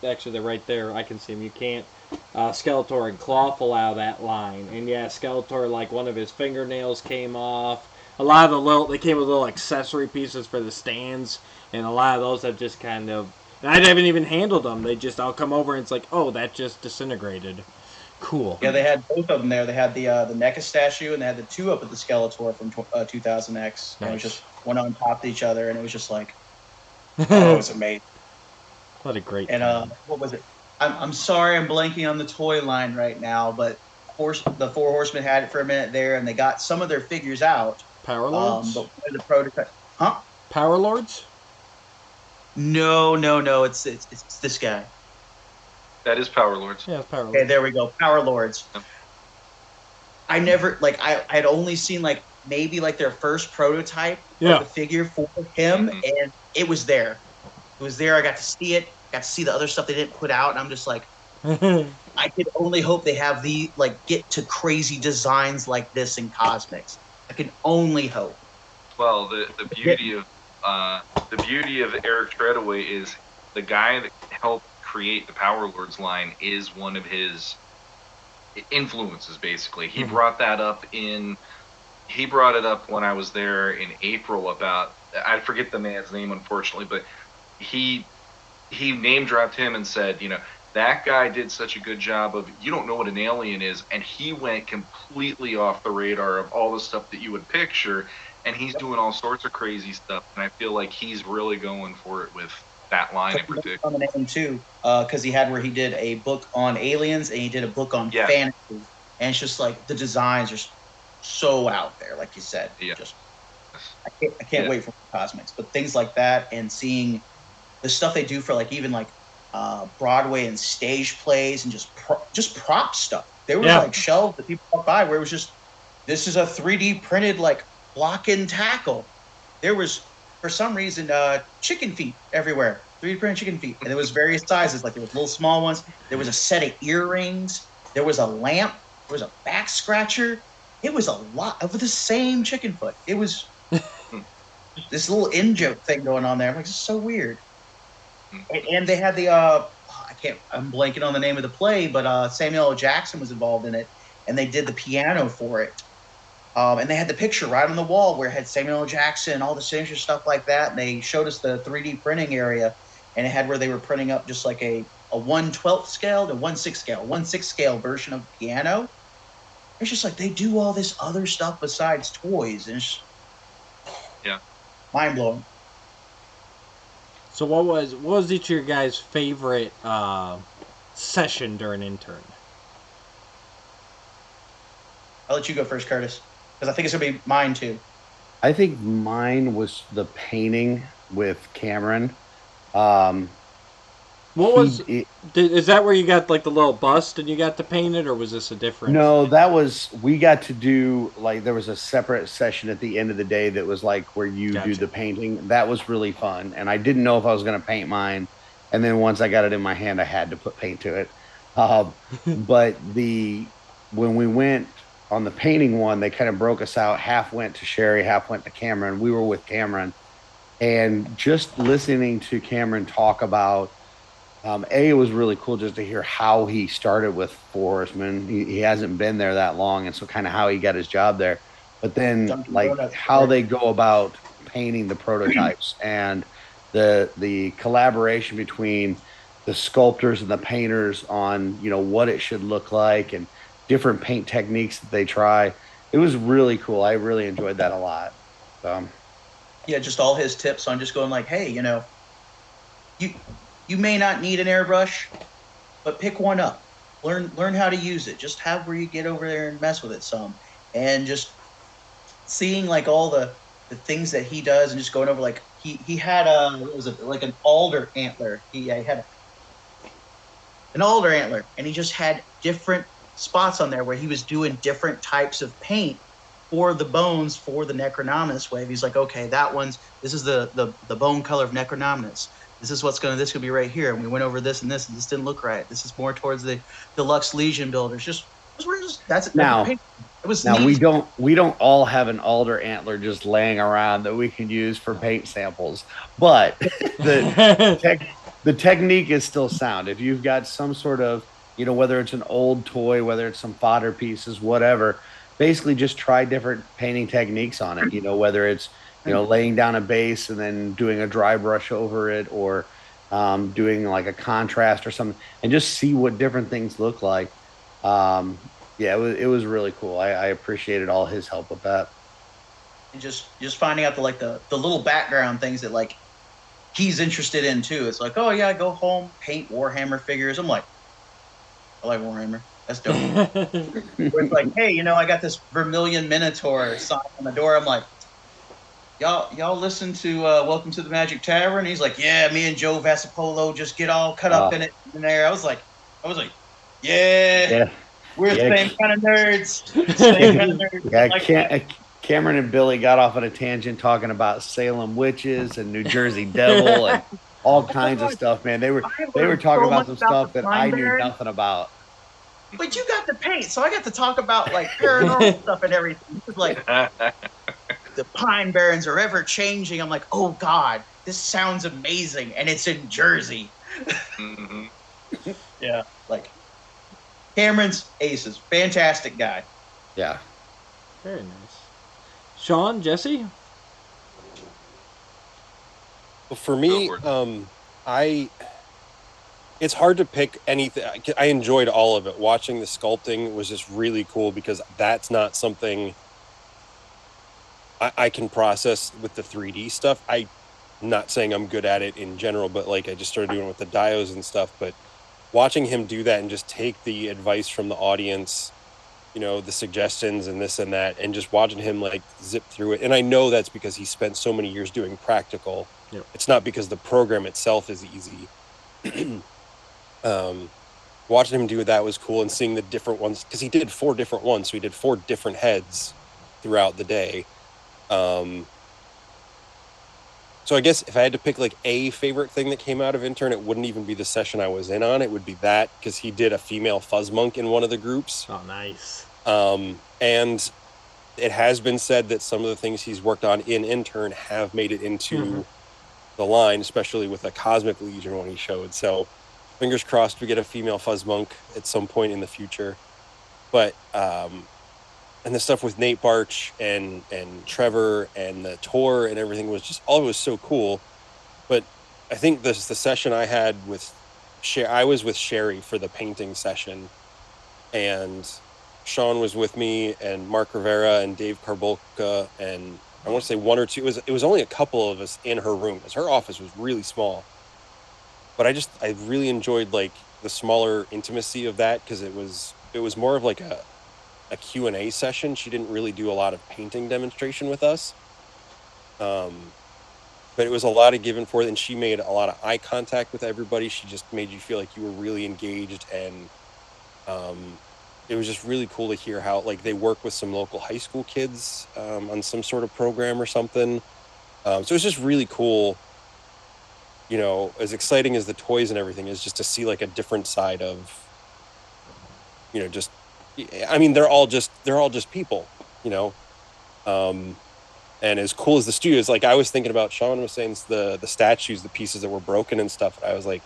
actually they're right there, I can see them, you can't, Skeletor and Clawful out of that line. And yeah, Skeletor, one of his fingernails came off. A lot of they came with little accessory pieces for the stands, and a lot of those have just kind of, and I haven't even handled them. I'll come over and it's like, oh, that just disintegrated. Cool. Yeah, they had both of them there. They had the NECA statue, and they had the 2-up of the Skeletor from 2000X. Nice. And it was just one on top of each other, and it was just like, oh, it was amazing. What a great And what was it? I'm sorry, I'm blanking on the toy line right now, but the Four Horsemen had it for a minute there, and they got some of their figures out. Power Lords? But one of the prototype, huh? Power Lords? No. It's this guy. That is Power Lords. Yeah, Power Lords. Okay, there we go. Power Lords. Yep. I never, I had only seen, maybe, their first prototype of the figure for him, and it was there. It was there. I got to see it. Got to see the other stuff they didn't put out, and I'm just like, I can only hope they have get to crazy designs like this in Cosmics. I can only hope. Well, the beauty of Eric Treadaway is the guy that helped create the Power Lords line is one of his influences. Basically, he brought that up he brought it up when I was there in April about, I forget the man's name unfortunately, but he name dropped him and said, that guy did such a good job of, you don't know what an alien is, and he went completely off the radar of all the stuff that you would picture, and he's doing all sorts of crazy stuff, and I feel like he's really going for it with that line in particular. On the name too, because he had where he did a book on aliens and he did a book on fantasy, and it's just like the designs are so out there, like you said. Yeah. Just I can't wait for Cosmics, but things like that and seeing the stuff they do for even Broadway and stage plays and just prop stuff. There was shelves that people walk by where it was just, this is a 3D printed block and tackle. There was, for some reason, chicken feet everywhere. 3D printed chicken feet. And there was various sizes. There was little small ones. There was a set of earrings. There was a lamp. There was a back scratcher. It was a lot of the same chicken foot. It was this little in-joke thing going on there. I'm like, this is so weird. And they had the I'm blanking on the name of the play, but Samuel L. Jackson was involved in it, and they did the piano for it. And they had the picture right on the wall where it had Samuel L. Jackson, all the signature stuff like that. And they showed us the 3D printing area, and it had where they were printing up just like a 1/12 scale to 1/6 scale, 1/6 scale version of the piano. It's just like they do all this other stuff besides toys, and it's mind blowing. So what was each of your guys' favorite session during intern? I'll let you go first, Curtis, because I think it's gonna be mine too. I think mine was the painting with Cameron. Is that where you got the little bust and you got to paint it, or was this a different? No, we got to do there was a separate session at the end of the day that was where you do the painting. That was really fun, and I didn't know if I was going to paint mine, and then once I got it in my hand, I had to put paint to it. But when we went on the painting one, they kind of broke us out. Half went to Sherry, half went to Cameron. We were with Cameron, and just listening to Cameron talk about. It was really cool just to hear how he started with Four Horsemen. He hasn't been there that long, and so kind of how he got his job there. But then, how they go about painting the prototypes and the collaboration between the sculptors and the painters on what it should look like and different paint techniques that they try. It was really cool. I really enjoyed that a lot. Yeah, just all his tips on just going hey, you may not need an airbrush, but pick one up. Learn how to use it. Just have where you get over there and mess with it some. And just seeing all the things that he does and just going over he had an alder antler. He had an alder antler, and he just had different spots on there where he was doing different types of paint for the bones for the Necronominus wave. He's like, okay, this is the bone color of Necronominus. This is this could be right here. And we went over this and this didn't look right. This is more towards the deluxe Legion builders. It was now neat. we don't all have an alder antler just laying around that we can use for paint samples, but the technique is still sound. If you've got some sort of whether it's an old toy, whether it's some fodder pieces, whatever, basically just try different painting techniques on it. Whether it's laying down a base and then doing a dry brush over it, or doing a contrast or something, and just see what different things look like. It was really cool. I appreciated all his help with that. And just finding out the little background things that he's interested in too. It's oh yeah, go home, paint Warhammer figures. I'm like, I like Warhammer. That's dope. It's hey, I got this Vermilion Minotaur sign on the door. I'm like, y'all listen to Welcome to the Magic Tavern? He's like, yeah, me and Joe Vasapolo just get all cut up in it in there. I was like, yeah. We're the same kind of nerds. Same kind of nerds. Yeah, Cameron and Billy got off on a tangent talking about Salem witches and New Jersey Devil, and all kinds of stuff, man. They were talking about some stuff that I knew nothing about. But you got to paint, so I got to talk about like paranormal stuff and everything. Like the Pine Barrens are ever changing. I'm like, oh God, this sounds amazing, and it's in Jersey. Mm-hmm. Yeah, like Cameron's aces, fantastic guy. Yeah. Very nice. Sean, Jesse? Well, for me, it's hard to pick anything. I enjoyed all of it. Watching the sculpting was just really cool because that's not something I can process with the 3D stuff. I'm not saying I'm good at it in general, but like I just started doing it with the dios and stuff. But watching him do that and just take the advice from the audience, you know, the suggestions and this and that, and just watching him like zip through it. And I know that's because he spent so many years doing practical. Yep. It's not because the program itself is easy. Watching him do that was cool, and seeing the different ones, because he did 4 different ones, so he did 4 different heads throughout the day. So I guess if I had to pick like a favorite thing that came out of intern, it wouldn't even be the session I was in on. It would be that, because he did a female fuzz monk in one of the groups. Oh, nice. And it has been said that some of the things he's worked on in intern have made it into the line, especially with a Cosmic Legion one he showed. So fingers crossed we get a female fuzz monk at some point in the future. But and the stuff with Nate Barch and Trevor and the tour and everything was just, all of it was so cool. But I think the session I had with I was with Sherry for the painting session, and Sean was with me, and Mark Rivera and Dave Karbolka, and I want to say 1 or 2. It was only a couple of us in her room, because her office was really small. But I really enjoyed like the smaller intimacy of that, because it was more of like a Q&A session. She didn't really do a lot of painting demonstration with us. But it was a lot of give and forth, and she made a lot of eye contact with everybody. She just made you feel like you were really engaged, and it was just really cool to hear how like they work with some local high school kids on some sort of program or something. So it's just really cool, you know, as exciting as the toys and everything is, just to see like a different side of, you know, just, I mean, they're all just people, you know. And as cool as the studio is, like I was thinking about, Sean was saying the statues, the pieces that were broken and stuff. I was like,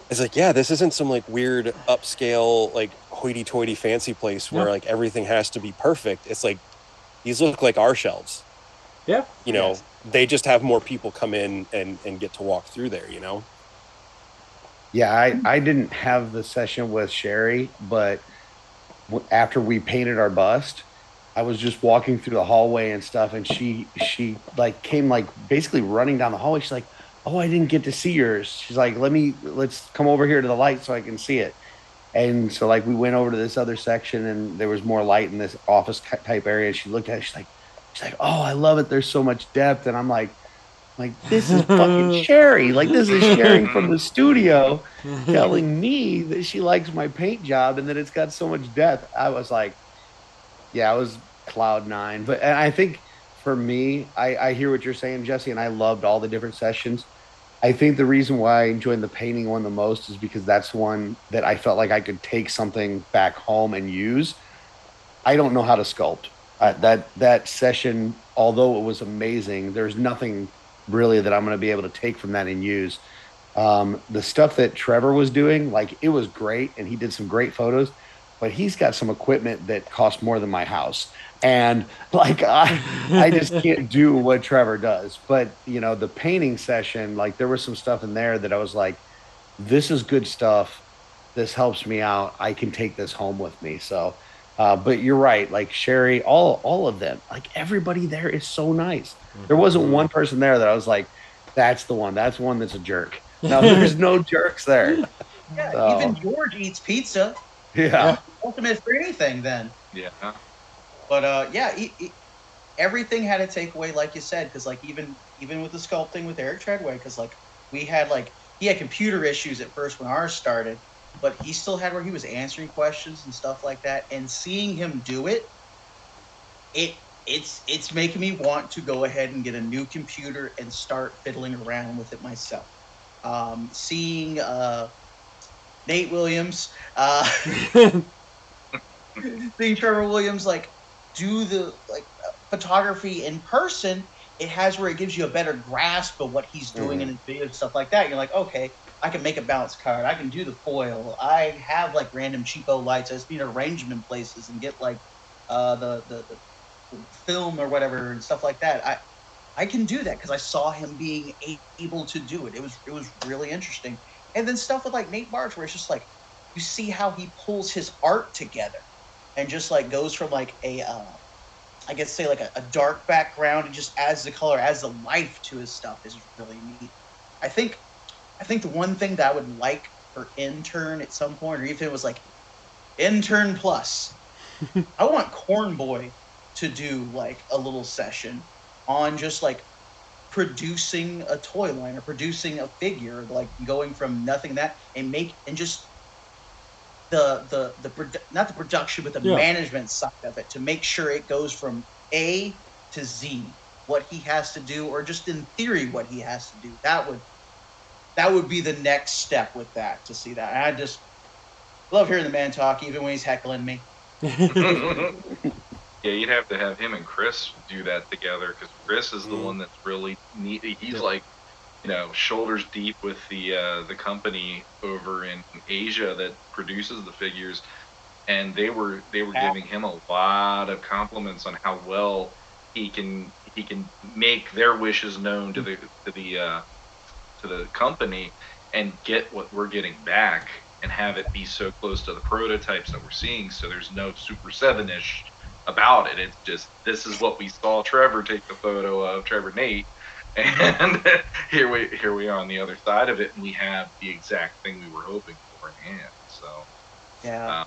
it's like, yeah, this isn't some like weird upscale, like hoity-toity fancy place where like everything has to be perfect. It's like, these look like our shelves. Yeah. You know, they just have more people come in and get to walk through there, you know? Yeah, I didn't have the session with Sherry, but after we painted our bust, I was just walking through the hallway and stuff, and she like came like basically running down the hallway. She's like, "Oh, I didn't get to see yours." She's like, let's come over here to the light so I can see it. And so like we went over to this other section, and there was more light in this office type area. She looked at it, she's like, "Oh, I love it. There's so much depth." And I'm like, this is fucking Sherry. Like, this is Sherry from the studio telling me that she likes my paint job and that it's got so much depth. I was like, yeah, I was cloud 9. But and I think for me, I hear what you're saying, Jesse, and I loved all the different sessions. I think the reason why I enjoyed the painting one the most is because that's one that I felt like I could take something back home and use. I don't know how to sculpt. That session, although it was amazing, there's nothing really that I'm going to be able to take from that and use. The stuff that Trevor was doing, like, it was great, and he did some great photos, but he's got some equipment that costs more than my house. And like, I just can't do what Trevor does. But, you know, the painting session, like, there was some stuff in there that I was like, this is good stuff. This helps me out. I can take this home with me. So, but you're right. Like Sherry, all of them, like everybody there is so nice. There wasn't one person there that I was like, that's the one. That's one that's a jerk. No, there's no jerks there. Yeah, So, even George eats pizza. yeah. Ultimate for anything then. Yeah. But yeah, everything had a takeaway, like you said, because like even with the sculpting with Eric Treadway, because like he had computer issues at first when ours started, but he still had where he was answering questions and stuff like that, and seeing him do it, it's making me want to go ahead and get a new computer and start fiddling around with it myself. Seeing Nate Williams, seeing Trevor Williams like do the photography in person, it has where it gives you a better grasp of what he's doing in his videos and stuff like that. You're like, okay, I can make a bounce card. I can do the foil. I have like random cheapo lights. I just need to arrange them in places and get like the film or whatever and stuff like that. I can do that because I saw him being able to do it. It was really interesting. And then stuff with like Nate March, where it's just like you see how he pulls his art together and just like goes from like a I guess say like a dark background and just adds the color, adds the life to his stuff is really neat. I think the one thing that I would like for intern at some point, or even if it was like intern plus, I want Corn Boy to do like a little session on just like producing a toy line or producing a figure, like going from nothing to that and just the not the production but the management side of it to make sure it goes from A to Z, what he has to do, or just in theory what he has to do. That would be the next step with that, to see that. And I just love hearing the man talk, even when he's heckling me. Yeah, you'd have to have him and Chris do that together, because Chris is the one that's really neat. He's like, shoulders deep with the company over in Asia that produces the figures, and they were giving him a lot of compliments on how well he can make their wishes known to the company and get what we're getting back and have it be so close to the prototypes that we're seeing, so there's no Super 7-ish about it. It's just, this is what we saw Trevor take the photo of, Trevor Nate, and here we are on the other side of it, and we have the exact thing we were hoping for in hand. So yeah.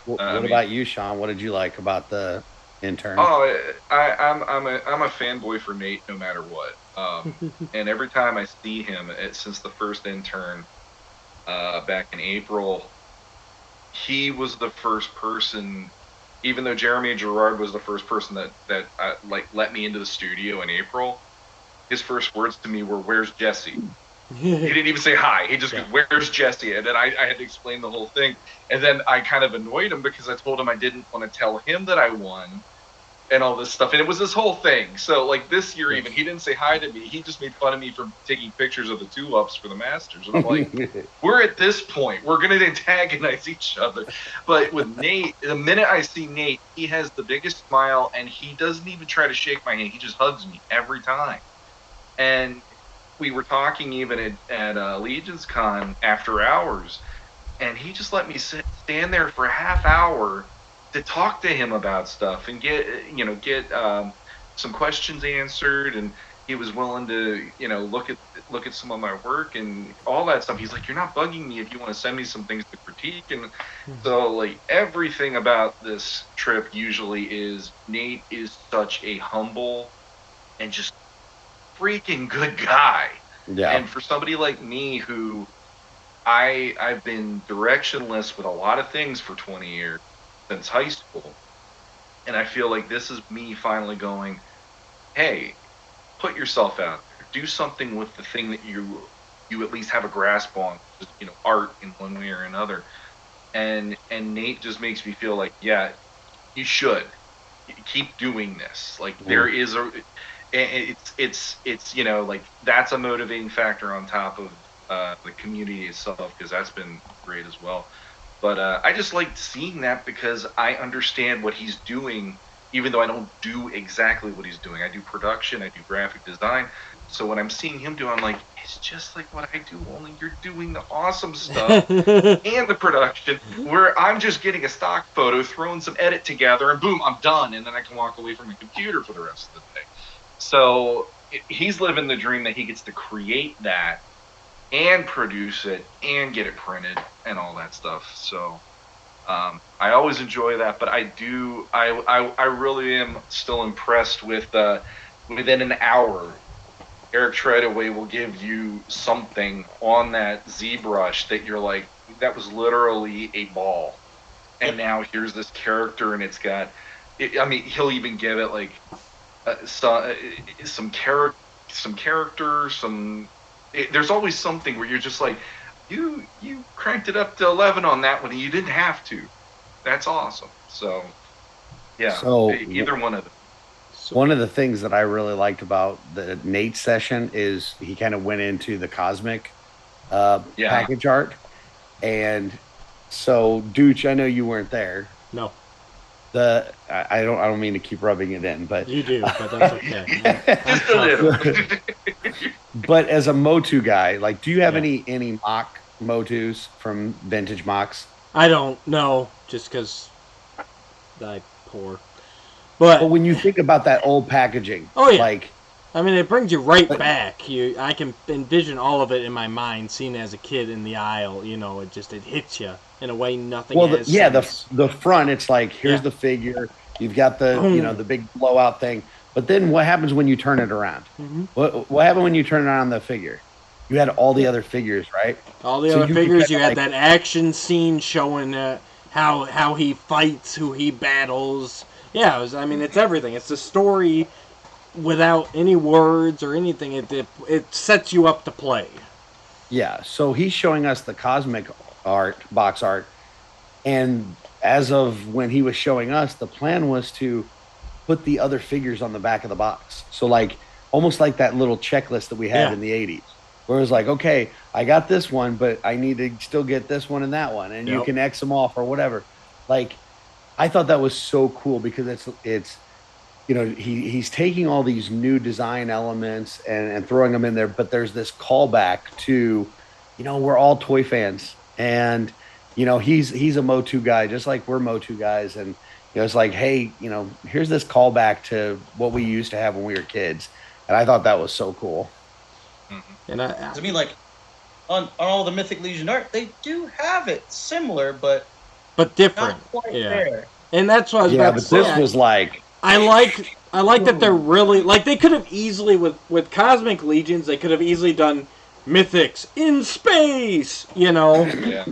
What about you, Sean? What did you like about the intern? Oh, I'm a fanboy for Nate no matter what. And every time I see him, since the first intern back in April, he was the first person. Even though Jeremy Gerard was the first person that let me into the studio in April, his first words to me were, "Where's Jesse?" He didn't even say hi. He just goes, "Where's Jesse?" And then I had to explain the whole thing. And then I kind of annoyed him because I told him I didn't want to tell him that I won and all this stuff. And it was this whole thing. So like this year, even, he didn't say hi to me. He just made fun of me for taking pictures of the 2-ups for the Masters. And I'm like, we're at this point. We're going to antagonize each other. But with Nate, the minute I see Nate, he has the biggest smile, and he doesn't even try to shake my hand. He just hugs me every time. And we were talking even at LegionsCon after hours, and he just let me stand there for a half hour to talk to him about stuff and get some questions answered, and he was willing to look at some of my work and all that stuff. He's like, "You're not bugging me if you want to send me some things to critique." And so like everything about this trip usually is Nate is such a humble and just freaking good guy. Yeah. And for somebody like me who I've been directionless with a lot of things for 20 years since high school, and I feel like this is me finally going, hey, put yourself out there, do something with the thing that you at least have a grasp on, just, art in one way or another. And Nate just makes me feel like, yeah, you should keep doing this. Like there is it's like that's a motivating factor on top of the community itself, because that's been great as well. But I just like seeing that because I understand what he's doing, even though I don't do exactly what he's doing. I do production, I do graphic design. So when I'm seeing him do, I'm like, it's just like what I do, only you're doing the awesome stuff and the production, where I'm just getting a stock photo, throwing some edit together, and boom, I'm done. And then I can walk away from my computer for the rest of the day. So he's living the dream that he gets to create that and produce it and get it printed and all that stuff. So I always enjoy that, but I really am still impressed with within an hour, Eric Treadaway will give you something on that ZBrush that you're like, that was literally a ball. And now here's this character, and it's got, he'll even give it like some character, some there's always something where you're just like, you cranked it up to 11 on that one, and you didn't have to. That's awesome. So, yeah, So either one of them. one of the things that I really liked about the Nate session is he kind of went into the cosmic Yeah. package art. And so, Dooch, I know you weren't there. No, I don't mean to keep rubbing it in, but you do, but that's okay. Just a little. but as a Motu guy, like, do you have Yeah. any mock Motus from vintage mocks? I don't know, just because I'm poor. But But when you think about that old packaging, Oh, yeah. like I mean, it brings you right But- back. I can envision all of it in my mind, seen as a kid in the aisle. It hits you in a way nothing. well, has the since. front, it's like here's Yeah. the figure, you've got the the big blowout thing, but then what happens when you turn it around? Mhm. What happened when you turn around the figure? You had all the other figures, right? All the So other you could figures, kinda you had like- that action scene showing how he fights, who he battles. Yeah, it's everything. It's the story without any words or anything. It sets you up to play. Yeah, so he's showing us the cosmic box art, and as of when he was showing us, the plan was to put the other figures on the back of the box. So like almost like that little checklist that we had Yeah. in the 80s. Where it was like, okay, I got this one, but I need to still get this one and that one, and you Yep. can X them off or whatever. Like, I thought that was so cool because it's he's taking all these new design elements and throwing them in there, but there's this callback to, we're all toy fans, and he's a Motu guy just like we're Motu guys, and it's like, hey, here's this callback to what we used to have when we were kids, and I thought that was so cool. And I mean, like on all the Mythic Legion art, they do have it similar, but but different. not quite Yeah. there. And that's what I was Yeah, about but to say. this was like, I like that they're really like they could have easily with Cosmic Legions they could have easily done mythics in space, Yeah.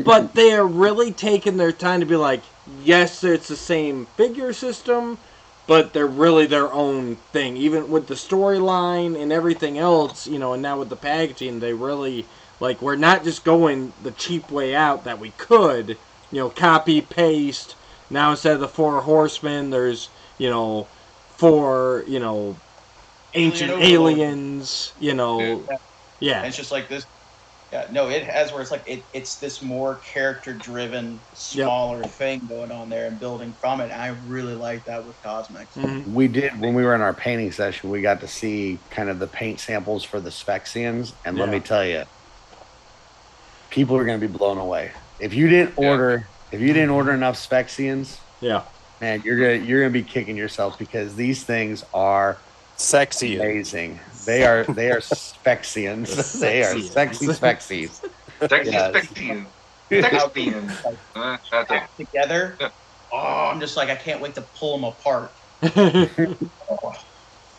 but they are really taking their time to be like, yes, it's the same figure system, but they're really their own thing. Even with the storyline and everything else, and now with the packaging, they really like we're not just going the cheap way out that we could, copy paste. Now instead of the 4 horsemen, there's for ancient Alien aliens, And yeah. it's just like this. Yeah, no, it has where it's like it's this more character-driven, smaller thing going on there and building from it. And I really like that with Cosmics. Mhm. we did when we were in our painting session, we got to see kind of the paint samples for the Sphexians, and let Yeah. me tell you, people are going to be blown away. If you didn't order enough Sphexians, Yeah. man, you're gonna be kicking yourself because these things are Sexy. amazing. They are Sphexians. They are sexy Sphexies. Sexy Yes. Spectian. Sextian. That's it. Together, I'm just like I can't wait to pull them apart.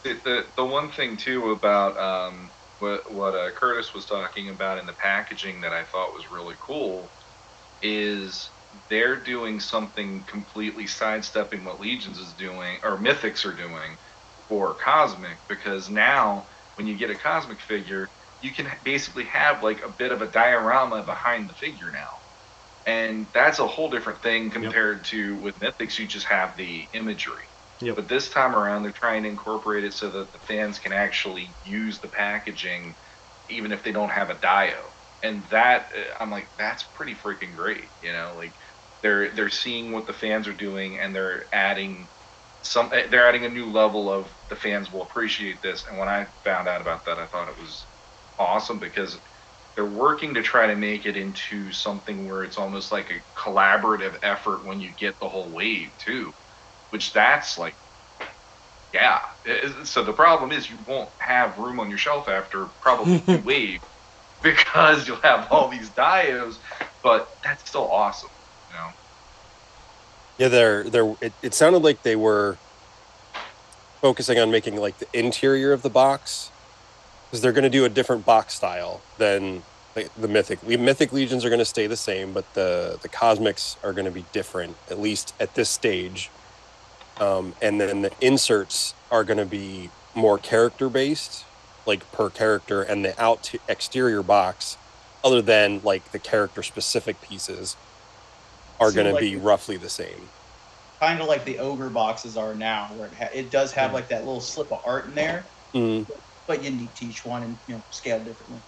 The one thing too about what Curtis was talking about in the packaging that I thought was really cool is they're doing something completely sidestepping what Legions is doing or Mythics are doing for Cosmic, because now when you get a Cosmic figure, you can basically have like a bit of a diorama behind the figure now. And that's a whole different thing compared to with Mythics, you just have the imagery. Yep. But this time around, they're trying to incorporate it so that the fans can actually use the packaging even if they don't have a dio. And that, I'm like, that's pretty freaking great. Like they're seeing what the fans are doing, and they're adding a new level of the fans will appreciate this. And when I found out about that, I thought it was awesome because they're working to try to make it into something where it's almost like a collaborative effort when you get the whole wave too, which that's like, yeah. So the problem is you won't have room on your shelf after probably 2 wave because you'll have all these dios, but that's still awesome, Yeah, it sounded like they were focusing on making like the interior of the box, because they're going to do a different box style than the Mythic Legions are going to stay the same, but the Cosmics are going to be different, at least at this stage. And then the inserts are going to be more character based. like per character, and the exterior box, other than like the character specific pieces, are going to be roughly the same. Kind of like the ogre boxes are now, where it does have like that little slip of art in there, but you need to each one and scale differently.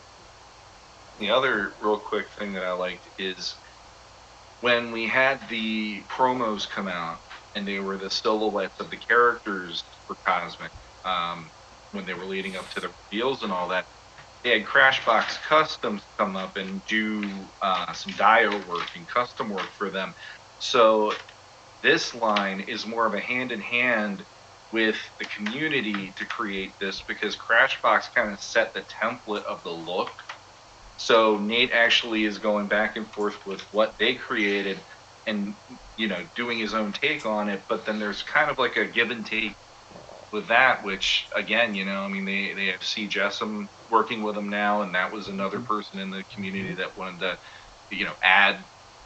The other real quick thing that I liked is when we had the promos come out and they were the silhouettes of the characters for Cosmic, when they were leading up to the reveals and all that, they had Crashbox Customs come up and do some dio work and custom work for them. So this line is more of a hand-in-hand with the community to create this, because Crashbox kind of set the template of the look. So Nate actually is going back and forth with what they created and, doing his own take on it. But then there's kind of like a give and take with that, which, again, they have C. Jessam working with them now, and that was another person in the community that wanted to, add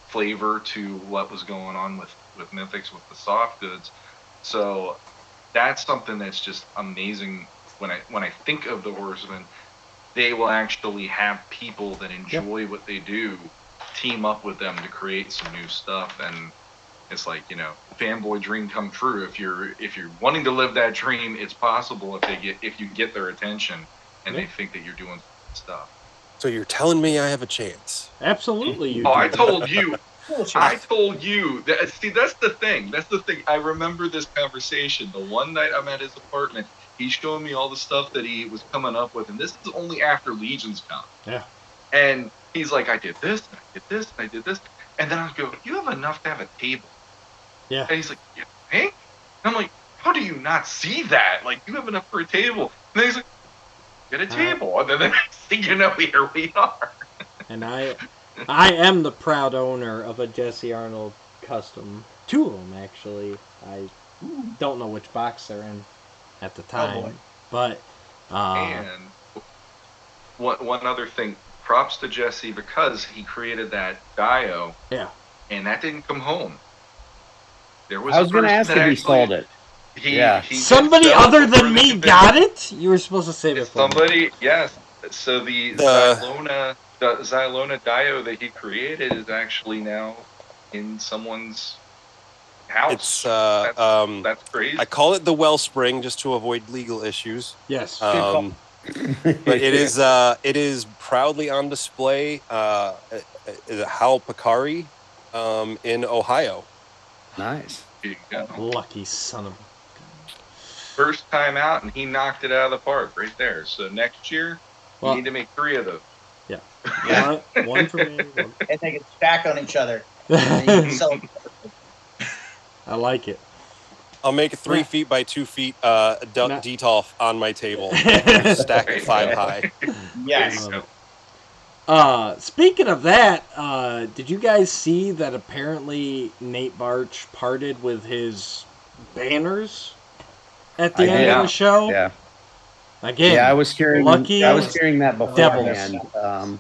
flavor to what was going on with Mythics with the soft goods. So that's something that's just amazing. When I think of the Horsemen, they will actually have people that enjoy what they do team up with them to create some new stuff. And it's like, fanboy dream come true. If you're wanting to live that dream, it's possible if you get their attention and they think that you're doing stuff. So you're telling me I have a chance? Absolutely, you do. I told you. I told you. See, that's the thing. I remember this conversation. The one night I'm at his apartment, he's showing me all the stuff that he was coming up with, and this is only after LegionsCon. Yeah. And he's like, I did this, and I did this, and I did this. And then I go, you have enough to have a table. Yeah. And he's like, you think? And I'm like, how do you not see that? Like, you have enough for a table. And then he's like, get a table. And then the next thing you know, here we are. And I am the proud owner of a Jesse Arnold custom. 2 of them, actually. I don't know which box they're in at the time. But, and one other thing. Props to Jesse, because he created that dio. Yeah. And that didn't come home. I was going to ask if he sold it. He somebody other than me got it? You were supposed to say that for somebody, yes. So the Xylona dio that he created is actually now in someone's house. That's crazy. I call it the Wellspring just to avoid legal issues. Yes. But it is proudly on display at Hal Picari in Ohio. Nice. There you go. Lucky son of a... First time out, and he knocked it out of the park right there. So next year, you need to make 3 of those. Yeah. One for me. One. And they can stack on each other. And you can sell them. I like it. I'll make a 3 feet by 2 feet Detolf on my table. Stack it 5 high. Yes. Speaking of that, did you guys see that apparently Nate Barch parted with his banners at the end of the show? Yeah. Again, I was hearing that beforehand. Devils.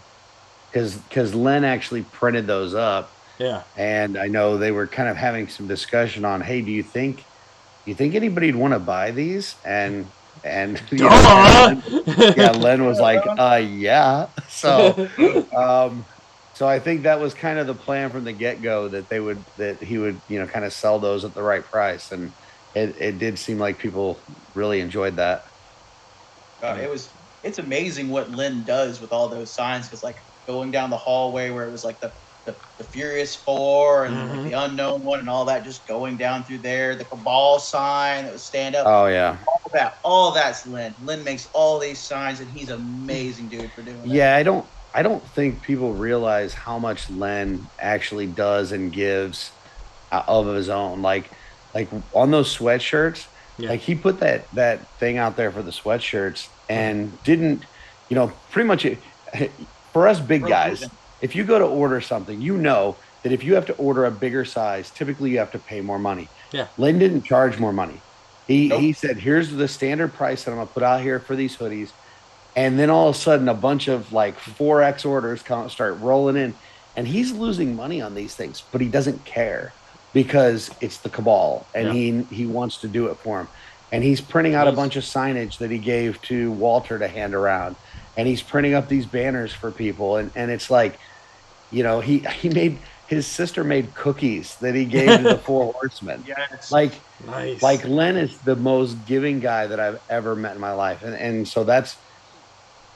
Because Len actually printed those up. Yeah. And I know they were kind of having some discussion on, hey, do you think anybody'd want to buy these? And Len was like, yeah. So I think that was kind of the plan from the get-go, that he would kind of sell those at the right price, and it did seem like people really enjoyed that. God, it's amazing what Lynn does with all those signs, because like going down the hallway where it was like the Furious Four and like the Unknown One and all that, just going down through there, the Cabal sign that was stand up. Oh yeah, all that's Lynn. Lynn makes all these signs, and he's an amazing dude for doing that. Yeah, I don't think people realize how much Len actually does and gives of his own. Like on those sweatshirts, like he put that thing out there for the sweatshirts and didn't, pretty much for us big guys. If you go to order something, that if you have to order a bigger size, typically you have to pay more money. Yeah. Len didn't charge more money. He said, here's the standard price that I'm going to put out here for these hoodies. And then all of a sudden, a bunch of like 4X orders start rolling in. And he's losing money on these things, but he doesn't care, because it's the Cabal, and he wants to do it for him. And he's printing out a Nice. bunch of signage that he gave to Walter to hand around. And he's printing up these banners for people. And it's like, you know, he made his sister made cookies that he gave to the Four Horsemen. Yes. Like Nice. Len is the most giving guy that I've ever met in my life. And so that's,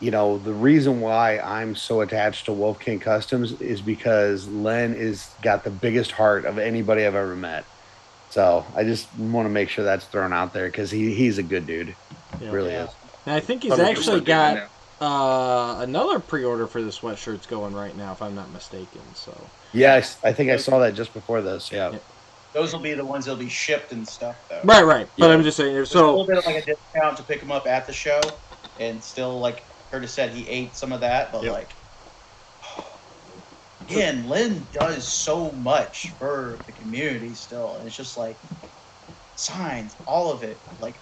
you know, the reason why I'm so attached to Wolf King Customs is because Len is got the biggest heart of anybody I've ever met. So I just want to make sure that's thrown out there because he's a good dude. Yeah. Really Yeah. is. And I think he's 100%. actually got another pre-order for the sweatshirts going right now, if I'm not mistaken. So Yes, I think I saw that just before this. Yeah. Those will be the ones that'll be shipped and stuff, though. right. But Yeah. I'm just saying. There's a So little bit of like a discount to pick them up at the show, and still, like Curtis said, he ate some of that, but Yep. like, again, Lynn does so much for the community still, and it's just like signs, all of it. Like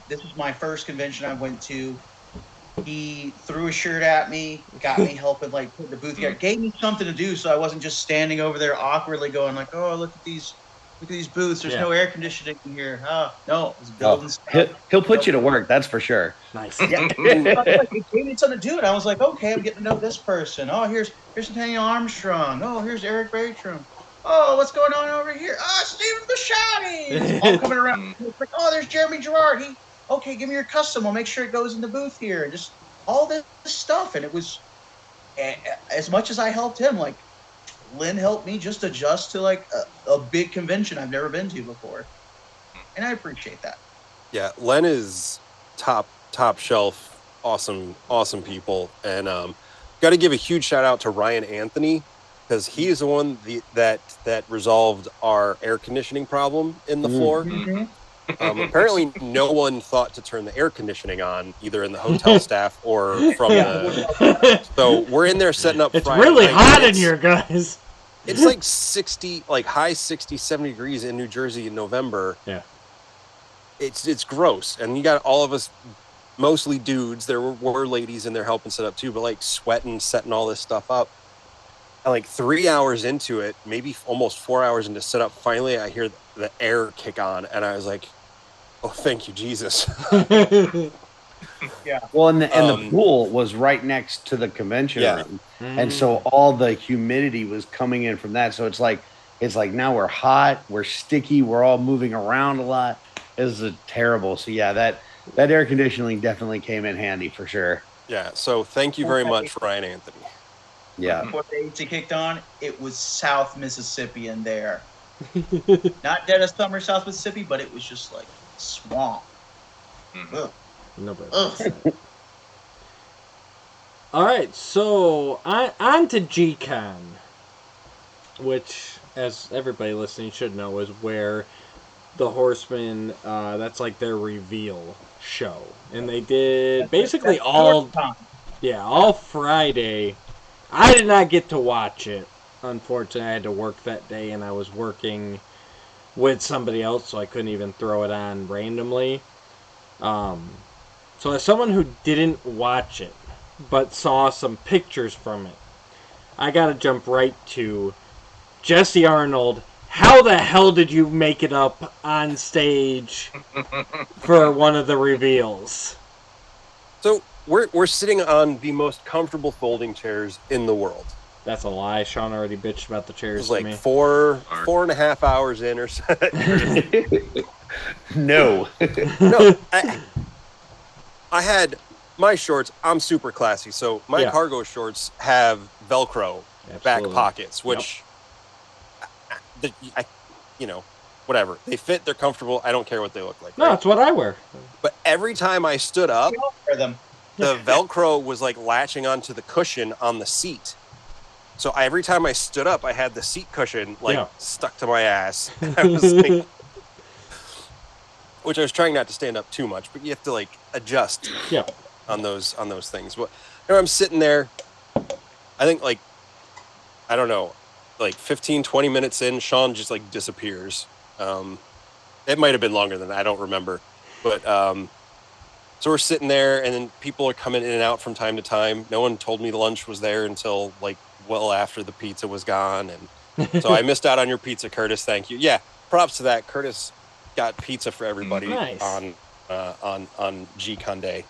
this was my first convention I went to. He threw a shirt at me, got me helping like put the booth together, gave me something to do, so I wasn't just standing over there awkwardly going like, "Oh, look at these booths. There's no air conditioning in here." Oh, no, it was building stuff. He'll put you to work, that's for sure. nice. Yeah, he gave me something to do, and I was like, "Okay, I'm getting to know this person. Oh, here's Nathaniel Armstrong. Oh, here's Eric Batram. Oh, what's going on over here? Oh, Stephen Bashani. It's all coming around. It's like, oh, there's Jeremy Gerard. Okay, give me your custom. We'll make sure it goes in the booth here. And just all this stuff. And it was, as much as I helped him, like, Lynn helped me just adjust to, like, a big convention I've never been to before. And I appreciate that. Yeah, Len is top shelf, awesome people. And got to give a huge shout out to Ryan Anthony, because he is the one that resolved our air conditioning problem in the floor. Mm-hmm. Apparently, no one thought to turn the air conditioning on, either in the hotel staff or from the. So we're in there setting up. It's Friday really night. hot in here, guys. It's like 60, like high 60, 70 degrees in New Jersey in November. Yeah. It's gross, and you got all of us, mostly dudes. There were ladies in there helping set up too, but like sweating, setting all this stuff up. And like 3 hours into it, maybe almost 4 hours into setup, finally I hear the air kick on, and I was like, "Oh, thank you, Jesus!" Yeah. Well, and the pool was right next to the convention room, and so all the humidity was coming in from that. So it's like now we're hot, we're sticky, we're all moving around a lot. It was terrible. So yeah, that air conditioning definitely came in handy for sure. Yeah. So thank you very much, Ryan Anthony. Yeah. Before the AC kicked on, it was South Mississippi in there. Not dead of summer South Mississippi, but it was just like swamp. Ugh. Nobody. Ugh. All right, so on to G-Con, which, as everybody listening should know, is where the Horsemen, that's like their reveal show. And they did basically all Friday. I did not get to watch it. Unfortunately, I had to work that day, and I was working with somebody else, so I couldn't even throw it on randomly. So as someone who didn't watch it, but saw some pictures from it, I gotta jump right to Jesse Arnold. How the hell did you make it up on stage for one of the reveals? So we're sitting on the most comfortable folding chairs in the world. That's a lie. Sean already bitched about the It chairs was to like me. 4.5 hours in or so. No. No, I had my shorts. I'm super classy, so my cargo shorts have Velcro back pockets, which whatever. They fit. They're comfortable. I don't care what they look like. No, that's what I wear. But every time I stood up, We all wear them. the Velcro was like latching onto the cushion on the seat. So every time I stood up, I had the seat cushion stuck to my ass. I was like, which I was trying not to stand up too much, but you have to like adjust on those things. But I'm sitting there. I think like, I don't know, like 15, 20 minutes in, Sean just like disappears. It might have been longer than that. I don't remember. But so we're sitting there, and then people are coming in and out from time to time. No one told me the lunch was there until like well after the pizza was gone. And so I missed out on your pizza, Curtis. Thank you. Yeah, props to that. Curtis got pizza for everybody Nice. on on G-Con Day.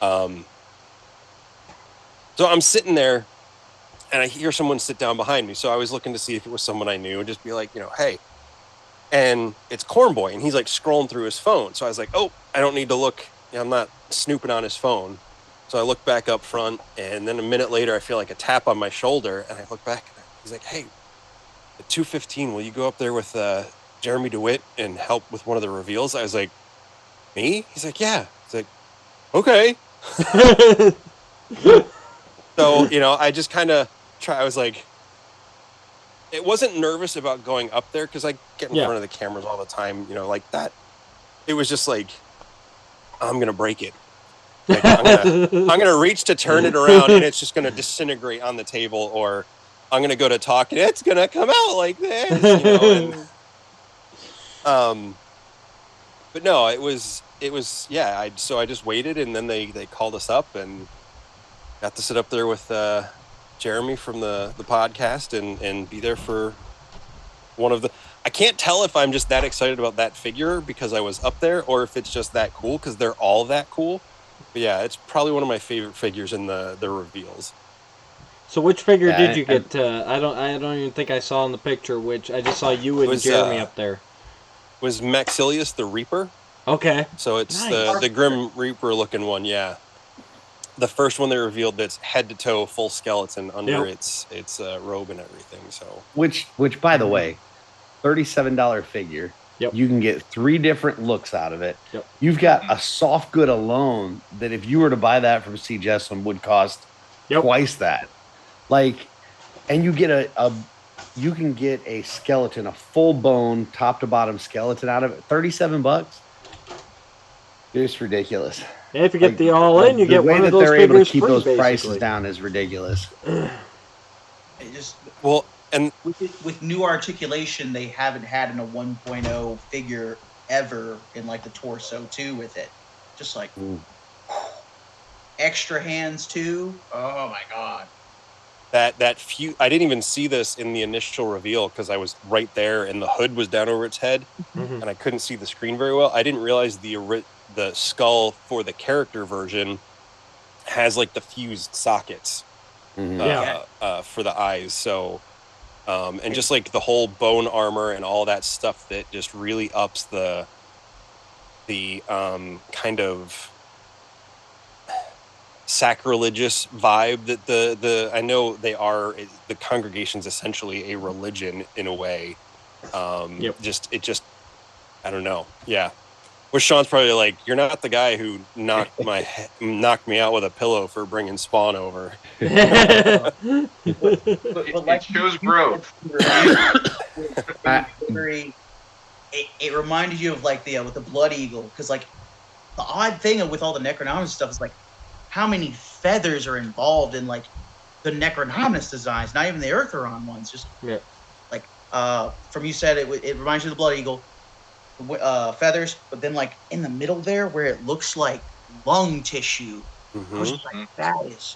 So I'm sitting there, and I hear someone sit down behind me. So I was looking to see if it was someone I knew, and just be like, hey. And it's Cornboy, and he's like scrolling through his phone. So I was like, oh, I don't need to look. I'm not snooping on his phone. So I look back up front, and then a minute later, I feel like a tap on my shoulder, and I look back, and he's like, hey, at 2:15, will you go up there with Jeremy DeWitt and help with one of the reveals? I was like, me? He's like, yeah. He's like, okay. So, I just kind of I was like, it wasn't nervous about going up there because I get in front of the cameras all the time, like that. It was just like, I'm going to break it. Like, I'm gonna reach to turn it around, and it's just gonna disintegrate on the table, or I'm gonna go to talk, and it's gonna come out like this, but no, it was yeah. So I just waited, and then they called us up, and got to sit up there with Jeremy from the podcast, and be there for one of the. I can't tell if I'm just that excited about that figure because I was up there, or if it's just that cool because they're all that cool. But yeah, it's probably one of my favorite figures in the reveals. So which figure did you get? I don't even think I saw in the picture. Which I just saw you and Jeremy up there. Was Maxilius the Reaper? Okay. So it's the Grim Reaper looking one. Yeah. The first one they revealed that's head to toe full skeleton under its robe and everything. So which by the way, $37 figure. Yep. You can get 3 different looks out of it. Yep. You've got a soft good alone that if you were to buy that from C. Jessamine would cost twice that. Like, and you get you can get a skeleton, a full bone, top to bottom skeleton out of it. $37. It's ridiculous. Yeah, if you get the all in, you get one of those figures. The way that they're able to keep those prices basically down is ridiculous. And with new articulation, they haven't had in a 1.0 figure ever in like the torso too with it. Just like extra hands too. Oh my god. That few, I didn't even see this in the initial reveal because I was right there and the hood was down over its head, and I couldn't see the screen very well. I didn't realize the skull for the character version has like the fused sockets for the eyes. So. And just like the whole bone armor and all that stuff that just really ups the kind of sacrilegious vibe that the I know they are, the congregation's essentially a religion in a way. Just I don't know. Yeah. Where Sean's probably like, you're not the guy who knocked me out with a pillow for bringing Spawn over. but like, it shows growth. It reminded you of like with the Blood Eagle, because like the odd thing with all the Necronomicon stuff is like how many feathers are involved in like the Necronomicon designs, not even the Eartheron ones. Just like from you said, it reminds you of the Blood Eagle. Feathers, but then like in the middle there where it looks like lung tissue, like it's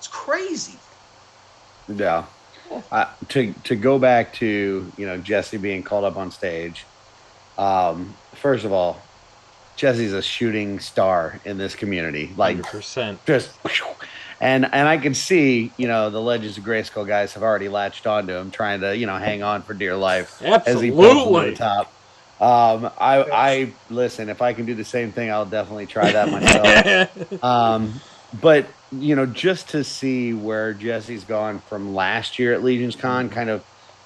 crazy. Yeah. To go back to Jesse being called up on stage. First of all, Jesse's a shooting star in this community, like 100%. Just and I can see the Legends of Grayskull guys have already latched onto him, trying to hang on for dear life. Absolutely. As he pulls to the top. I listen, if I can do the same thing, I'll definitely try that myself. But just to see where Jesse's gone from last year at LegionsCon, kind of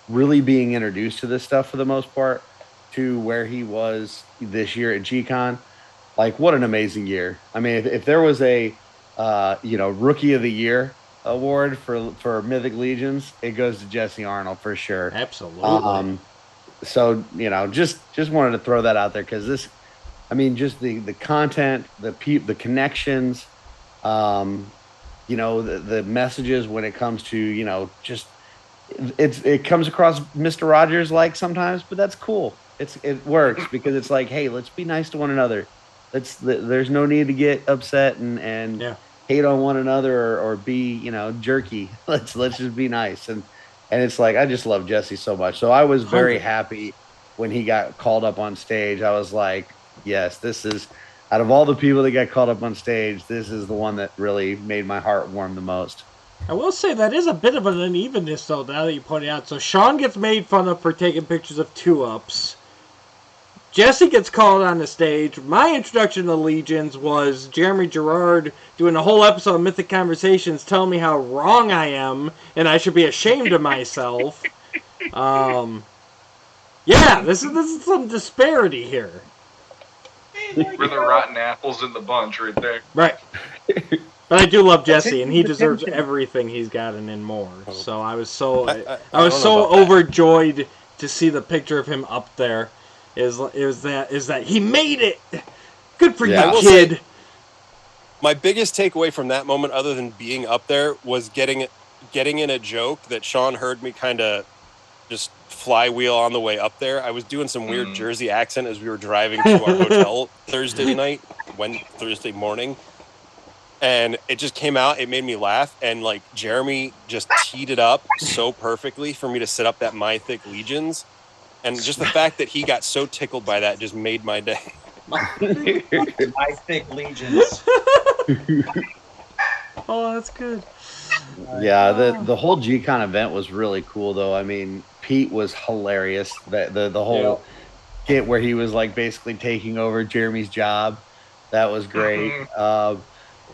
really being introduced to this stuff for the most part, to where he was this year at G-Con, like what an amazing year. I mean, if there was a Rookie of the Year award for Mythic Legions, it goes to Jesse Arnold for sure. Absolutely. So, just wanted to throw that out there because this, I mean, just the content, the connections, the messages when it comes to, just it comes across Mr. Rogers like sometimes, but that's cool. It works because it's like, hey, let's be nice to one another. There's no need to get upset and hate on one another or be, jerky. Let's just be nice. And it's like, I just love Jesse so much. So I was very happy when he got called up on stage. I was like, yes, this is Out of all the people that got called up on stage, this is the one that really made my heart warm the most. I will say that is a bit of an unevenness, though, now that you point it out. So Sean gets made fun of for taking pictures of 2-ups. Jesse gets called on the stage. My introduction to Legions was Jeremy Gerard doing a whole episode of Mythic Conversations telling me how wrong I am and I should be ashamed of myself. Yeah, this is some disparity here. We're the rotten apples in the bunch right there. Right. But I do love Jesse, and he deserves everything he's gotten and more. So I was so overjoyed to see the picture of him up there. Is that he made it? Good for you, kid. My biggest takeaway from that moment, other than being up there, was getting in a joke that Sean heard me kind of just flywheel on the way up there. I was doing some weird Jersey accent as we were driving to our hotel Thursday morning. And it just came out. It made me laugh. And like Jeremy just teed it up so perfectly for me to set up that My Thick Legions. And just the fact that he got so tickled by that just made my day. My Thick Legions. Oh, that's good. Yeah, the whole G-Con event was really cool, though. I mean, Pete was hilarious. The whole skit where he was like basically taking over Jeremy's job, that was great.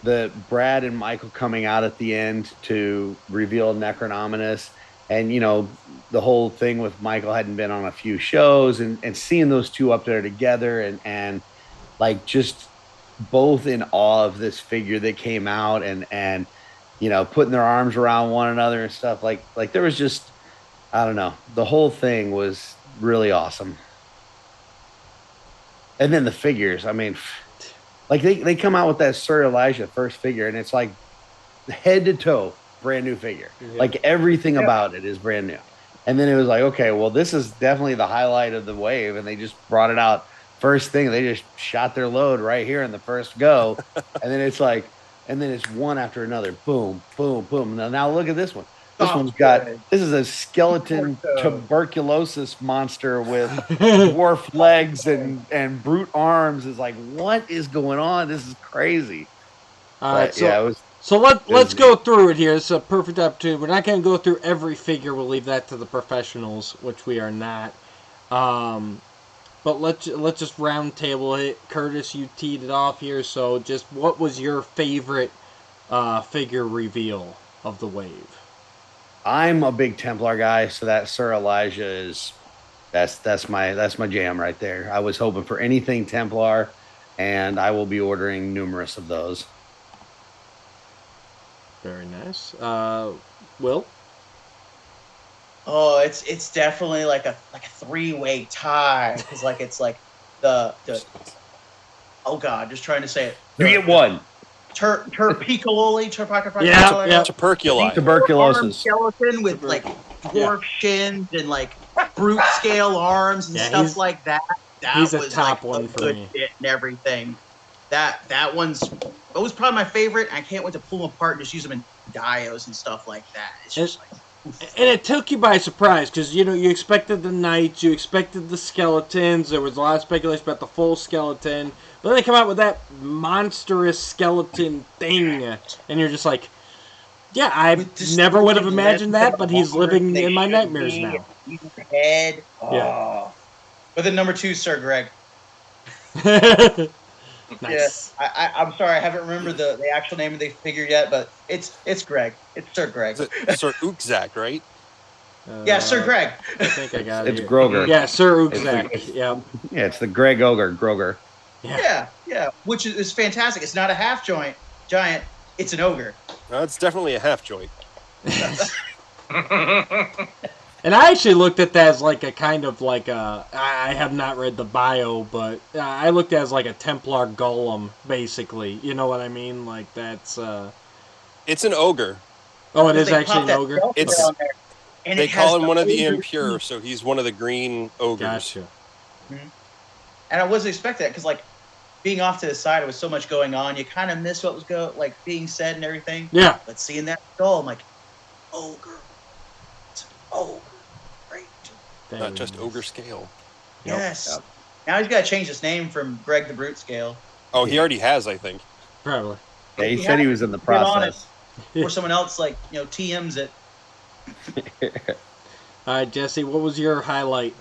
The Brad and Michael coming out at the end to reveal Necronominus, and the whole thing with Michael hadn't been on a few shows, and seeing those two up there together and like just both in awe of this figure that came out and putting their arms around one another and stuff like there was just, I don't know, the whole thing was really awesome. And then the figures, I mean, like they come out with that Sir Elijah first figure, and it's like head to toe brand new figure. Yeah. Like everything about it is brand new. And then it was like, okay, well, this is definitely the highlight of the wave, and they just brought it out first thing. They just shot their load right here in the first go, and then it's like, and then it's one after another, boom, boom, boom. Now look at this one. This one's got, this is a skeleton tuberculosis monster with dwarf legs and brute arms. It's like, what is going on? This is crazy. All right, so let's go through it here. It's a perfect opportunity. We're not going to go through every figure. We'll leave that to the professionals, which we are not. But let's just round table it. Curtis, you teed it off here. So just what was your favorite figure reveal of the wave? I'm a big Templar guy, so that Sir Elijah is that's my jam right there. I was hoping for anything Templar, and I will be ordering numerous of those. Very nice. Will? Oh, it's definitely like a three-way tie, because like it's like the oh god, just trying to say it. 3-1. Tuberculosis. Tuberculosis. Skeleton with like dwarf shins and like brute scale arms and stuff like that. That was a top like one a for good me. fit and everything. That was probably my favorite. I can't wait to pull them apart and just use them in dios and stuff like that. It's just like. And it took you by surprise, because you expected the knights, you expected the skeletons. There was a lot of speculation about the full skeleton, but then they come out with that monstrous skeleton thing, and you're just like, yeah, I never would have imagined that, but he's living in my nightmares now. Head. Oh. Yeah. But then number 2, Sir Greg. Nice. Yeah, I'm sorry, I haven't remembered the actual name of the figure yet, but it's Greg. It's Sir Greg. It's Sir Ukzak, right? Yeah, Sir Greg. I think I got it. It's Groger. Yeah, Sir Ukzak. Yeah. Yeah, it's the Greg Ogre, Groger. Yeah, which is fantastic. It's not a half giant. It's an ogre. No, it's definitely a half joint. And I actually looked at that as like a kind of like a, I have not read the bio, but I looked at it as like a Templar golem, basically. You know what I mean? Like that's... It's an ogre. Oh, it is actually an ogre? They call him one of the impure, so he's one of the green ogres. Gotcha. Mm-hmm. And I wasn't expecting that, because like, being off to the side, there was so much going on, you kind of miss what was being said and everything. Yeah. But seeing that skull, I'm like, ogre. It's an ogre. Great. Not just ogre scale. Yes. Yep. Now he's got to change his name from Greg the Brute Scale. Oh, he already has, I think. Probably. Yeah, he said he was in the process. Or someone else TMs it. All right, Jesse, what was your highlight?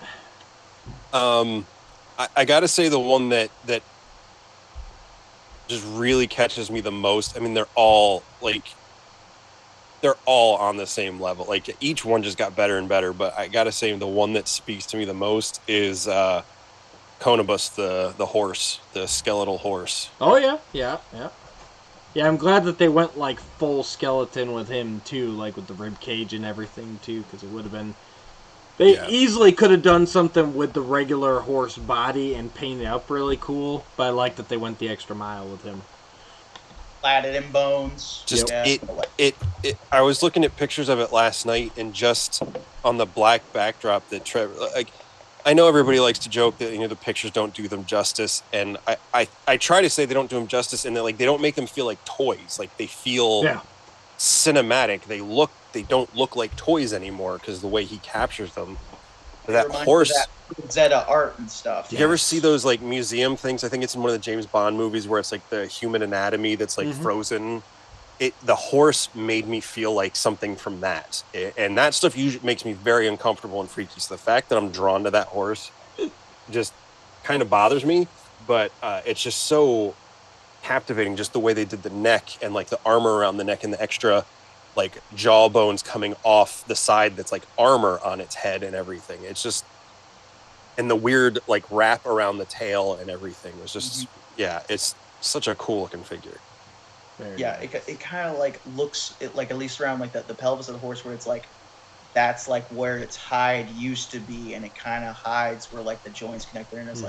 I gotta say the one that just really catches me the most. I mean, they're all on the same level. Like each one just got better and better. But I gotta say the one that speaks to me the most is Conobus, the horse, the skeletal horse. Oh yeah. Yeah, I'm glad that they went like full skeleton with him too, like with the rib cage and everything too, because it would have been. They easily could have done something with the regular horse body and painted it up really cool, but I like that they went the extra mile with him. Platted in bones. Just it. I was looking at pictures of it last night, and just on the black backdrop that Trevor, like, I know everybody likes to joke that the pictures don't do them justice, and I try to say they don't do them justice, and that they don't make them feel like toys. Like they feel cinematic. They don't look like toys anymore because the way he captures them. That horse, that Zeta art and stuff. Did you ever see those museum things? I think it's in one of the James Bond movies where it's the human anatomy that's frozen. The horse made me feel like something from that, and that stuff usually makes me very uncomfortable and freaky. So the fact that I'm drawn to that horse just kind of bothers me, but it's just so captivating, just the way they did the neck and the armor around the neck and the extra jaw bones coming off the side that's armor on its head and everything. It's just, and the weird wrap around the tail and everything was just it's such a cool looking figure. It kind of looks at least around the pelvis of the horse where it's that's where its hide used to be, and it kind of hides where the joints connect there, and it's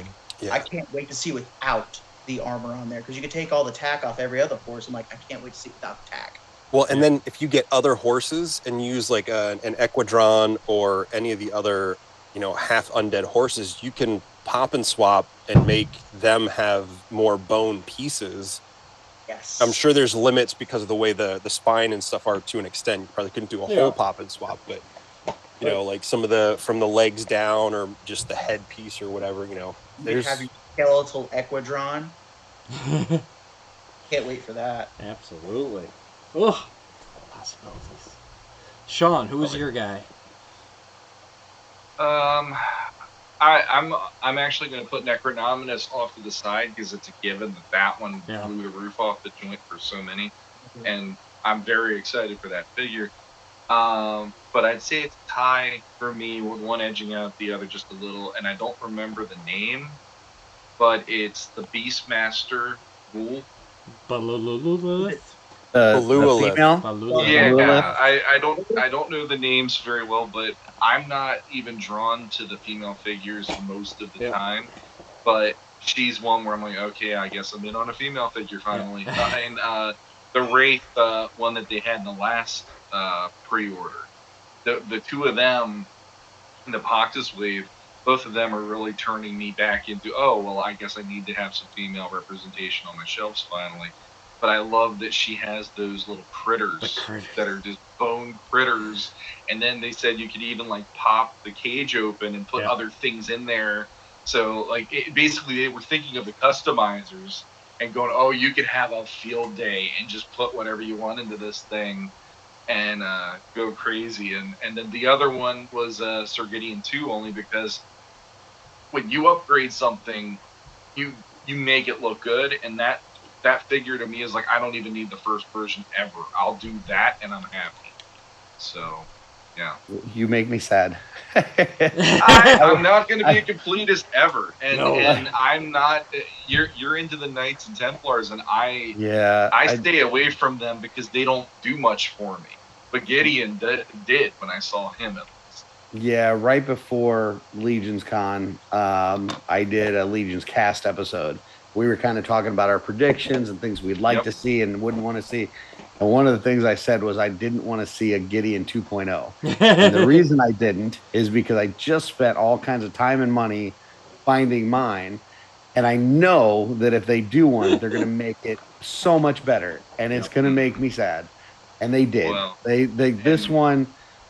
I can't wait to see without the armor on there, because you could take all the tack off every other horse. I'm I can't wait to see without the tack. Well, and then if you get other horses and use an Equidron or any of the other, half undead horses, you can pop and swap and make them have more bone pieces. Yes. I'm sure there's limits because of the way the spine and stuff are to an extent. You probably couldn't do a whole pop and swap, but some of the from the legs down or just the head piece or whatever, there's have your skeletal Equidron. Can't wait for that. Absolutely. Oh, possibilities. Sean, who was your guy? I'm actually going to put Necronominus off to the side because it's a given that one blew the roof off the joint for so many, and I'm very excited for that figure. But I'd say it's a tie for me, with one edging out the other just a little, and I don't remember the name, but it's the Beastmaster Ghoul. Balulith. Yeah, I don't know the names very well, but I'm not even drawn to the female figures most of the time. But she's one where I'm okay, I guess I'm in on a female figure finally. And the Wraith, one that they had in the last pre-order, the two of them in the Poctus wave, both of them are really turning me back into, I guess I need to have some female representation on my shelves finally. But I love that she has those little critters that are just bone critters. And then they said you could even pop the cage open and put other things in there. So basically they were thinking of the customizers and going, you could have a field day and just put whatever you want into this thing and go crazy. And then the other one was Sir Gideon 2, only because when you upgrade something, you make it look good, and that figure to me is I don't even need the first version ever. I'll do that and I'm happy. So, yeah. You make me sad. I'm not going to be a completist ever, and I'm not. You're into the Knights and Templars, and I stay away from them because they don't do much for me. But Gideon did when I saw him at least. Yeah, right before LegionsCon, I did a Legions cast episode. We were kind of talking about our predictions and things we'd like to see and wouldn't want to see. And one of the things I said was I didn't want to see a Gideon 2.0. And the reason I didn't is because I just spent all kinds of time and money finding mine. And I know that if they do one, they're going to make it so much better. And it's going to make me sad. And they did. Well, this one,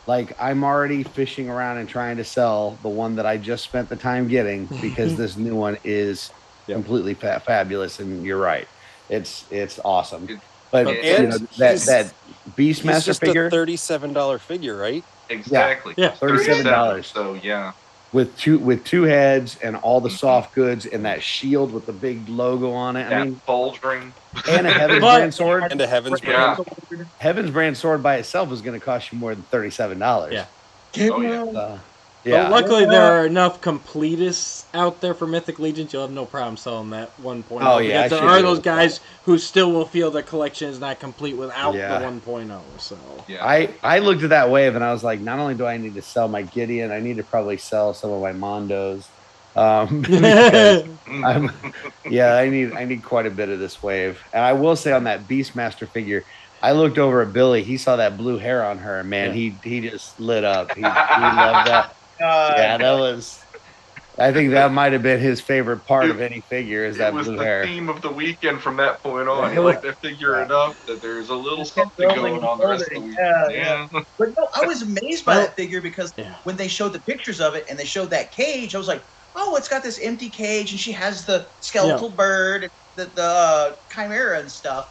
I'm already fishing around and trying to sell the one that I just spent the time getting, because this new one is completely fabulous. And you're right, it's awesome. It- But and you know he's- that He's Beastmaster just figure, a $37 figure, right? exactly. Yeah. $37 So yeah. with two heads and all the Mhm. soft goods and that shield with the big logo on it. I That mean, pauldron. and a Heaven's But- Brand sword. And a Heaven's Yeah. Brand. Heaven's Brand sword by itself is going to cost you more than $37. Yeah. Oh yeah. But luckily, there are enough completists out there for Mythic Legions. You'll have no problem selling that 1.0. Oh, yeah, I because there should are be able those to sell guys who still will feel their collection is not complete without Yeah. the 1.0. So Yeah. I looked at that wave and I was like, not only do I need to sell my Gideon, I need to probably sell some of my Mondos. Because I need quite a bit of this wave. And I will say on that Beastmaster figure, I looked over at Billy. He saw that blue hair on her, and man. He just lit up. He loved that. Yeah, that was. I think that might have been his favorite part of any figure is that it was blue the hair. theme of the weekend from that point on. He liked that figure enough that there's a little Just kept something building going and on the rest of the building. week. Yeah. But no, I was amazed by that figure because Yeah. when they showed the pictures of it and they showed that cage, I was like, oh, it's got this empty cage and she has the skeletal bird, the chimera and stuff.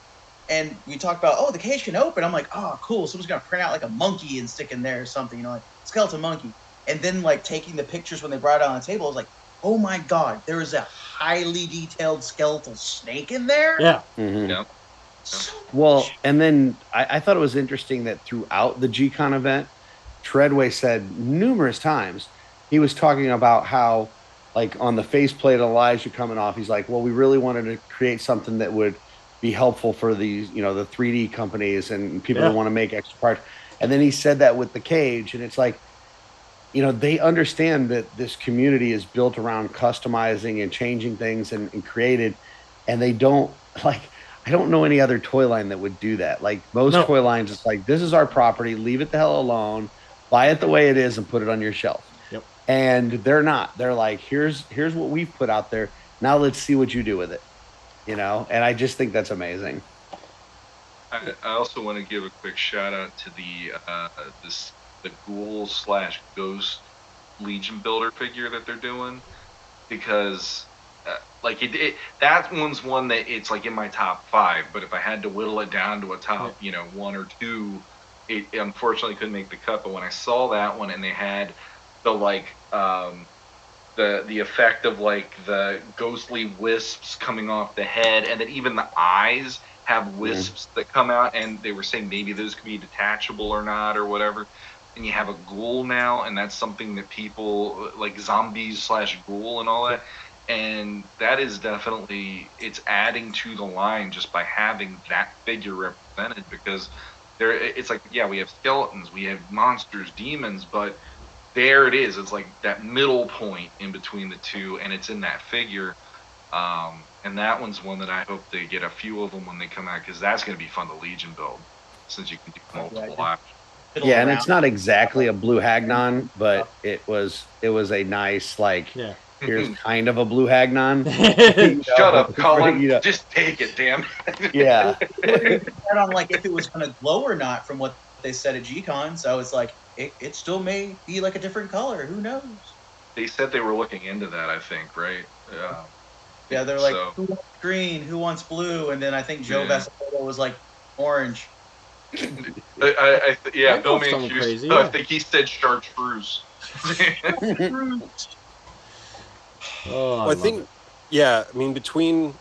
And we talked about, oh, the cage can open. I'm like, oh, cool. Someone's going to print out like a monkey and stick in there or something, like skeleton monkey. And then like taking the pictures when they brought it on the table, I was like, oh my God, there is a highly detailed skeletal snake in there. yeah, Mhm. Yeah. So Well, and then I thought it was interesting that throughout the G-Con event, Treadway said numerous times, he was talking about how, like on the faceplate of Elijah coming off, he's like, well, we really wanted to create something that would be helpful for these, the 3D companies and people that want to make extra parts. And then he said that with the cage, and it's like, they understand that this community is built around customizing and changing things and created, and they don't like. I don't know any other toy line that would do that. Like most toy lines, it's like, this is our property, leave it the hell alone, buy it the way it is and put it on your shelf. Yep. And they're not. They're like, here's what we've put out there. Now let's see what you do with it. And I just think that's amazing. I also want to give a quick shout out to the ghoul/ghost Legion builder figure that they're doing, because that one's one that it's like in my top 5, but if I had to whittle it down to a top 1 or 2, it unfortunately couldn't make the cut. But when I saw that one and they had the the effect of like the ghostly wisps coming off the head, and then even the eyes have wisps that come out, and they were saying maybe those could be detachable or not or whatever. And you have a ghoul now, and that's something that people like zombies/ghoul and all that. And that is definitely, it's adding to the line just by having that figure represented, because it's like, yeah, we have skeletons, we have monsters, demons, but there it is. It's like that middle point in between the two, and it's in that figure. And that one's one that I hope they get a few of them when they come out, because that's going to be fun to Legion build, since you can do multiple options. Yeah, and it's not exactly a blue Hagnon, but it was a nice, like, here's kind of a blue Hagnon. Shut up, Colin. Just take it, damn. Yeah. on like if it was going to glow or not from what they said at G-Con. So it's like it still may be like a different color. Who knows? They said they were looking into that, I think, right? Yeah. Yeah, they're like, who wants green? Who wants blue? And then I think Joe Vasato was like orange. Bill Mancuso. I think he said chartreuse. I think, I mean, between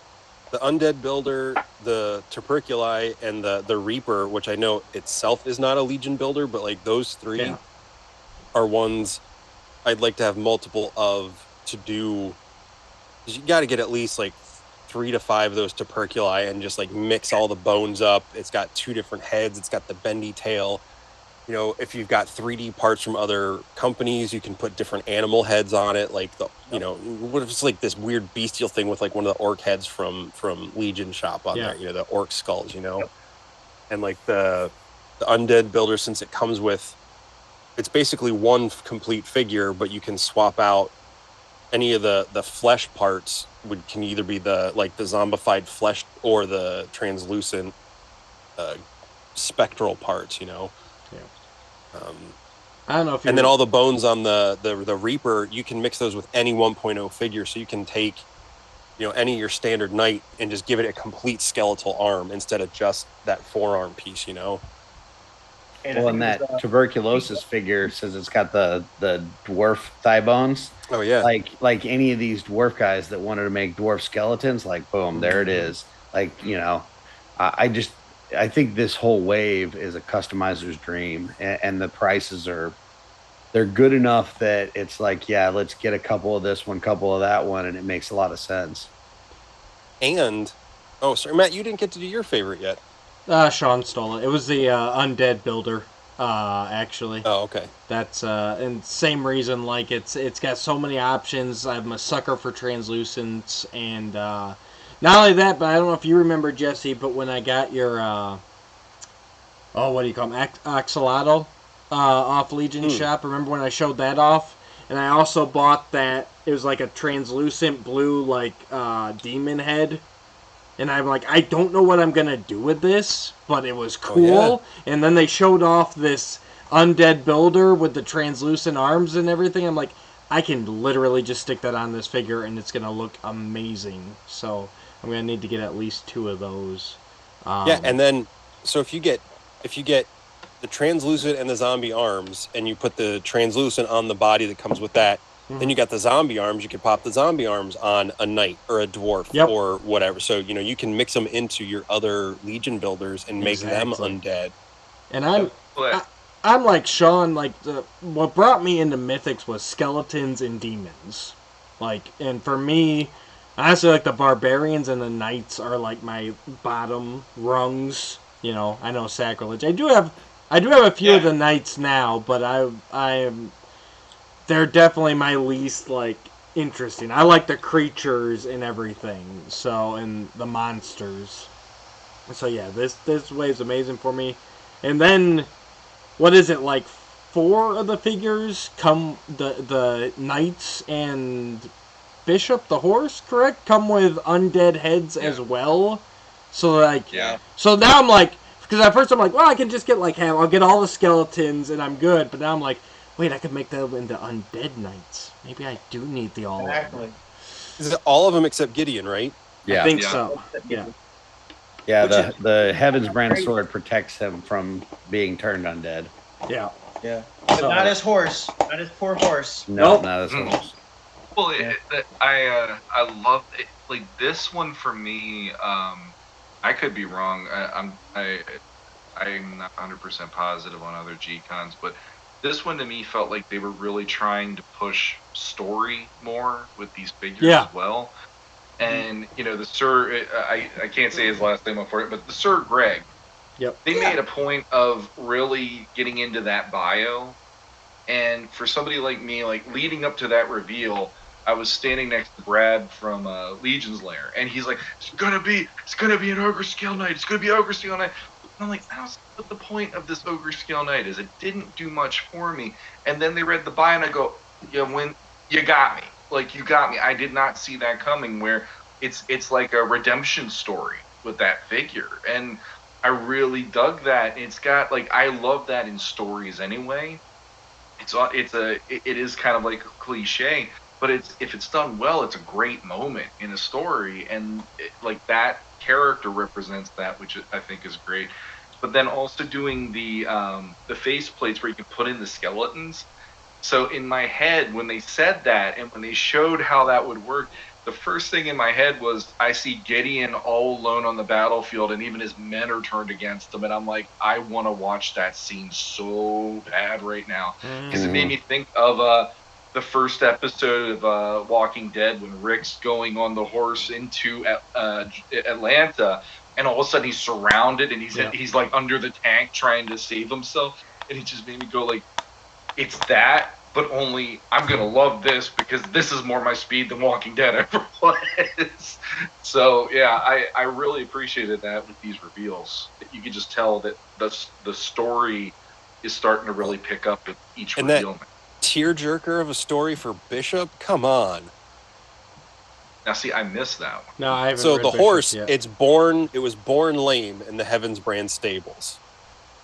the Undead Builder, the Tuberculi, and the Reaper, which I know itself is not a Legion builder, but like those three are ones I'd like to have multiple of to do. You got to get at least like 3 to 5 of those Tuberculi and just like mix all the bones up. It's got 2 different heads. It's got the bendy tail. If you've got 3D parts from other companies, you can put different animal heads on it. Like what if it's like this weird bestial thing with like one of the orc heads from Legion shop on there, the orc skulls, and like the Undead Builder, since it comes with, it's basically one complete figure, but you can swap out any of the flesh parts can either be the zombified flesh or the translucent spectral parts, I don't know if and then all the bones on the Reaper, you can mix those with any 1.0 figure, so you can take any of your standard knight and just give it a complete skeletal arm instead of just that forearm piece, And Well, I and think it that was, tuberculosis figure says it's got the dwarf thigh bones. Oh yeah. Like any of these dwarf guys that wanted to make dwarf skeletons, like boom, there it is. Like, I think this whole wave is a customizer's dream, and the prices they're good enough that it's like, yeah, let's get a couple of this one, couple of that one, and it makes a lot of sense. And sorry, Matt, you didn't get to do your favorite yet. Sean stole it. It was the undead builder, actually. Oh, okay. That's and same reason. Like it's got so many options. I'm a sucker for translucents, and not only that, but I don't know if you remember, Jesse, but when I got your what do you call them, axolotl off Legion shop. Remember when I showed that off? And I also bought that. It was like a translucent blue like demon head. And I'm like, I don't know what I'm going to do with this, but it was cool. Oh, yeah. And then they showed off this undead builder with the translucent arms and everything. I'm like, I can literally just stick that on this figure and it's going to look amazing. So I'm going to need to get at least 2 of those. Yeah, and then, so if you get the translucent and the zombie arms, and you put the translucent on the body that comes with that, then you got the zombie arms. You can pop the zombie arms on a knight or a dwarf or whatever. So, you can mix them into your other Legion builders and make them undead. And I'm like Sean, like what brought me into Mythics was skeletons and demons. Like, and for me, honestly, like the barbarians and the knights are like my bottom rungs. I know sacrilege. I do have a few of the knights now, but they're definitely my least like interesting. I like the creatures and everything, and the monsters. So yeah, this wave's amazing for me. And then, what is it, like 4 of the figures come, the knights and bishop, the horse, correct, come with undead heads as well. So like, so now I'm like, because at first I'm like, well, I can just get like I'll get all the skeletons and I'm good. But now I'm like, wait, I could make them into undead knights. Maybe I do need the all of them. Is it all of them except Gideon, right? Yeah, I think so. Yeah. Yeah, the Heaven's Brand sword protects him from being turned undead. Yeah. Yeah. But not his horse. Not his poor horse. No, not his horse. Well, I love it. Like this one for me. I could be wrong. I'm not 100% positive on other G-Cons, but this one to me felt like they were really trying to push story more with these figures as well. And the Sir, I can't say his last name for it, but the Sir Greg. Yep. They made a point of really getting into that bio, and for somebody like me, like leading up to that reveal, I was standing next to Brad from Legion's Lair, and he's like, "It's gonna be an Ogre Scale Knight. It's gonna be Ogre Scale Knight." And I'm like, I don't see what the point of this Ogre Scale Knight is. It didn't do much for me. And then they read the bio, and I go, when you got me, like you got me. I did not see that coming. Where it's like a redemption story with that figure, and I really dug that. It's got like I love that in stories anyway. It is kind of like a cliche. But if it's done well, it's a great moment in a story, and like that character represents that, which I think is great. But then also doing the face plates where you can put in the skeletons. So in my head, when they said that and when they showed how that would work, the first thing in my head was I see Gideon all alone on the battlefield, and even his men are turned against him, and I'm like, I want to watch that scene so bad right now because it made me think of the first episode of Walking Dead when Rick's going on the horse into Atlanta, and all of a sudden he's surrounded and he's like under the tank trying to save himself, and it just made me go like, it's that, but only I'm gonna love this because this is more my speed than Walking Dead ever was. So yeah, I really appreciated that with these reveals. You can just tell that the story is starting to really pick up with each reveal. Tearjerker of a story for Bishop? Come on. Now see, I missed that one. No, I haven't. So read the Bishop horse, yet. it was born lame in the Heaven's Brand stables.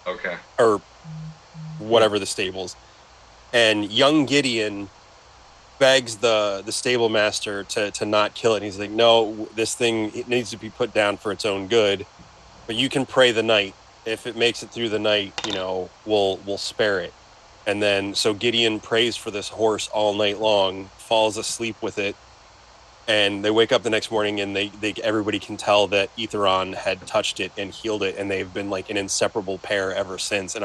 Okay. Or whatever the stables. And young Gideon begs the stable master to not kill it. And he's like, no, this thing, it needs to be put down for its own good, but you can pray the night. If it makes it through the night, we'll spare it. And then so Gideon prays for this horse all night long, falls asleep with it, and they wake up the next morning and they everybody can tell that Aetheron had touched it and healed it, and they've been like an inseparable pair ever since. And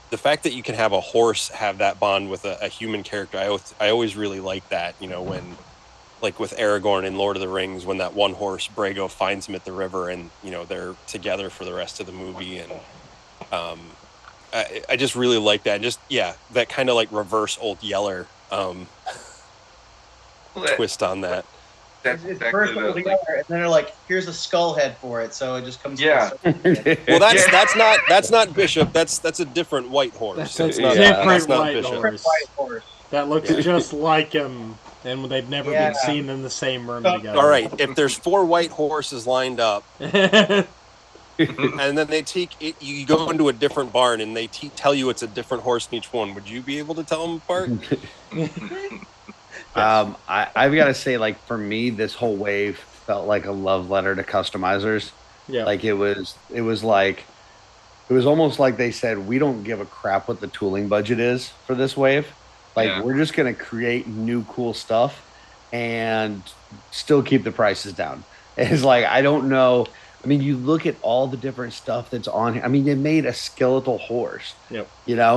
the fact that you can have a horse have that bond with a human character, I always really like that, when, like with Aragorn in Lord of the Rings, when that one horse, Brago, finds him at the river and, they're together for the rest of the movie. And I just really like that. Just, that kind of like reverse Old Yeller twist on that. It's first and then they're like, here's a skull head for it, so it just comes. Yeah. Well, that's not Bishop. That's a different white horse. That's not different white Bishop. horse. That looks just like him, and they've never been seen in the same room together. All right, if there's 4 white horses lined up, and then they you go into a different barn and they tell you it's a different horse in each one, would you be able to tell them apart? I've got to say, like, for me, this whole wave felt like a love letter to customizers. Yeah. Like it was almost like they said, we don't give a crap what the tooling budget is for this wave. Like, we're just going to create new cool stuff and still keep the prices down. It's like, I don't know. I mean, you look at all the different stuff that's on here. I mean, they made a skeletal horse. Yep.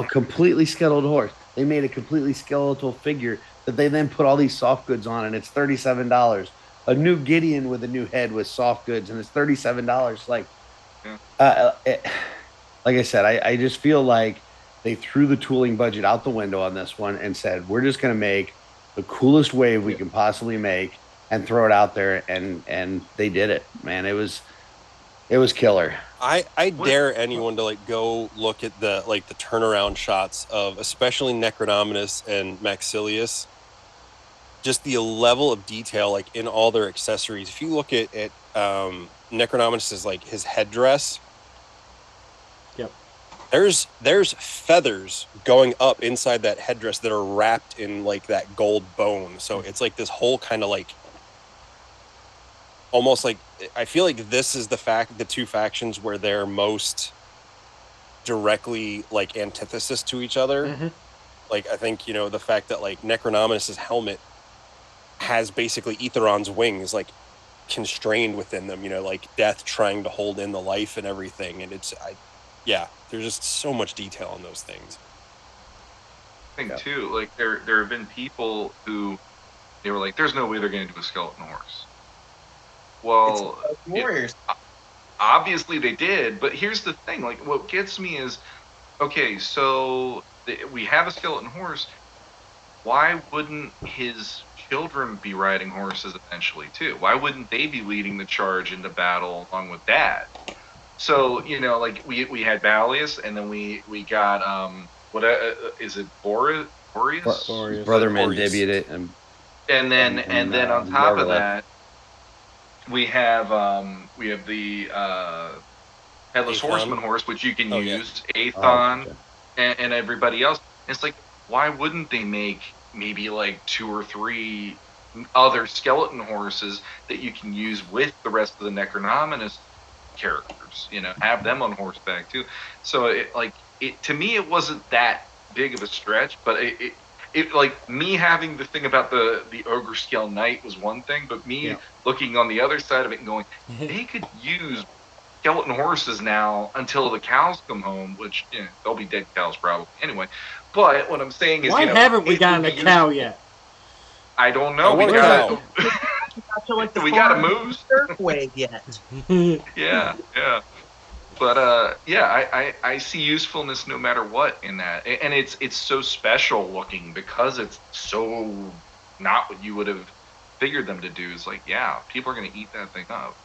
Completely skeletal horse. They made a completely skeletal figure that they then put all these soft goods on, and it's $37. A new Gideon with a new head with soft goods, and it's $37. Like, like I said, I just feel like they threw the tooling budget out the window on this one and said, we're just going to make the coolest wave we can possibly make and throw it out there, and they did it, man. It was killer. I dare anyone to go look at the turnaround shots of especially Necronominus and Maxilius. Just the level of detail in all their accessories. If you look at Necronominus's his headdress, there's feathers going up inside that headdress that are wrapped in that gold bone. So it's this whole kind of almost I feel like this is the two factions where they're most directly antithesis to each other. Mm-hmm. I think the fact that Necronominus's helmet has basically Aetheron's wings constrained within them, death trying to hold in the life and everything. And there's just so much detail in those things. I think too, there have been people who they were like, there's no way they're going to do a skeleton horse. Well, warriors. Obviously they did, but here's the thing, what gets me is, okay, so we have a skeleton horse. Why wouldn't his children be riding horses eventually too? Why wouldn't they be leading the charge into battle along with Dad? So we had Balius, and then we got what is it, Boreas? Brother Mandibuted, and then on top of that, we have the Headless Horseman horse, which you can use, Aethon, and everybody else. And it's why wouldn't they make maybe 2 or 3 other skeleton horses that you can use with the rest of the Necronominus characters? Have them on horseback too. So to me, it wasn't that big of a stretch, but it me having the thing about the Ogre Scale Knight was one thing, but me looking on the other side of it and going, they could use skeleton horses now until the cows come home, which they'll be dead cows probably anyway. But what I'm saying is, why haven't we gotten a cow yet? I don't know. We got a moose. Wave yet? Yeah. But I see usefulness no matter what in that, and it's so special looking because it's so not what you would have figured them to do. Is people are going to eat that thing up.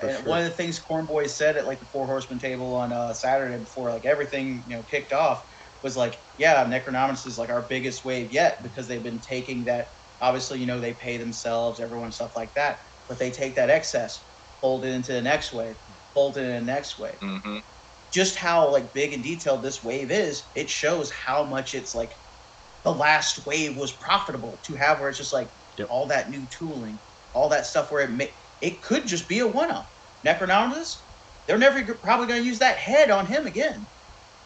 And one of the things Corn Boys said at the Four Horsemen table on Saturday before everything kicked off was Necronominus is our biggest wave yet, because they've been taking that. Obviously, they pay themselves, everyone, stuff like that, but they take that excess, fold it into the next wave, fold it in the next wave. Mm-hmm. Just how big and detailed this wave is, it shows how much it's the last wave was profitable to have, where it's just like all that new tooling, all that stuff where it could just be a one-off. Necronominus, they're never probably going to use that head on him again.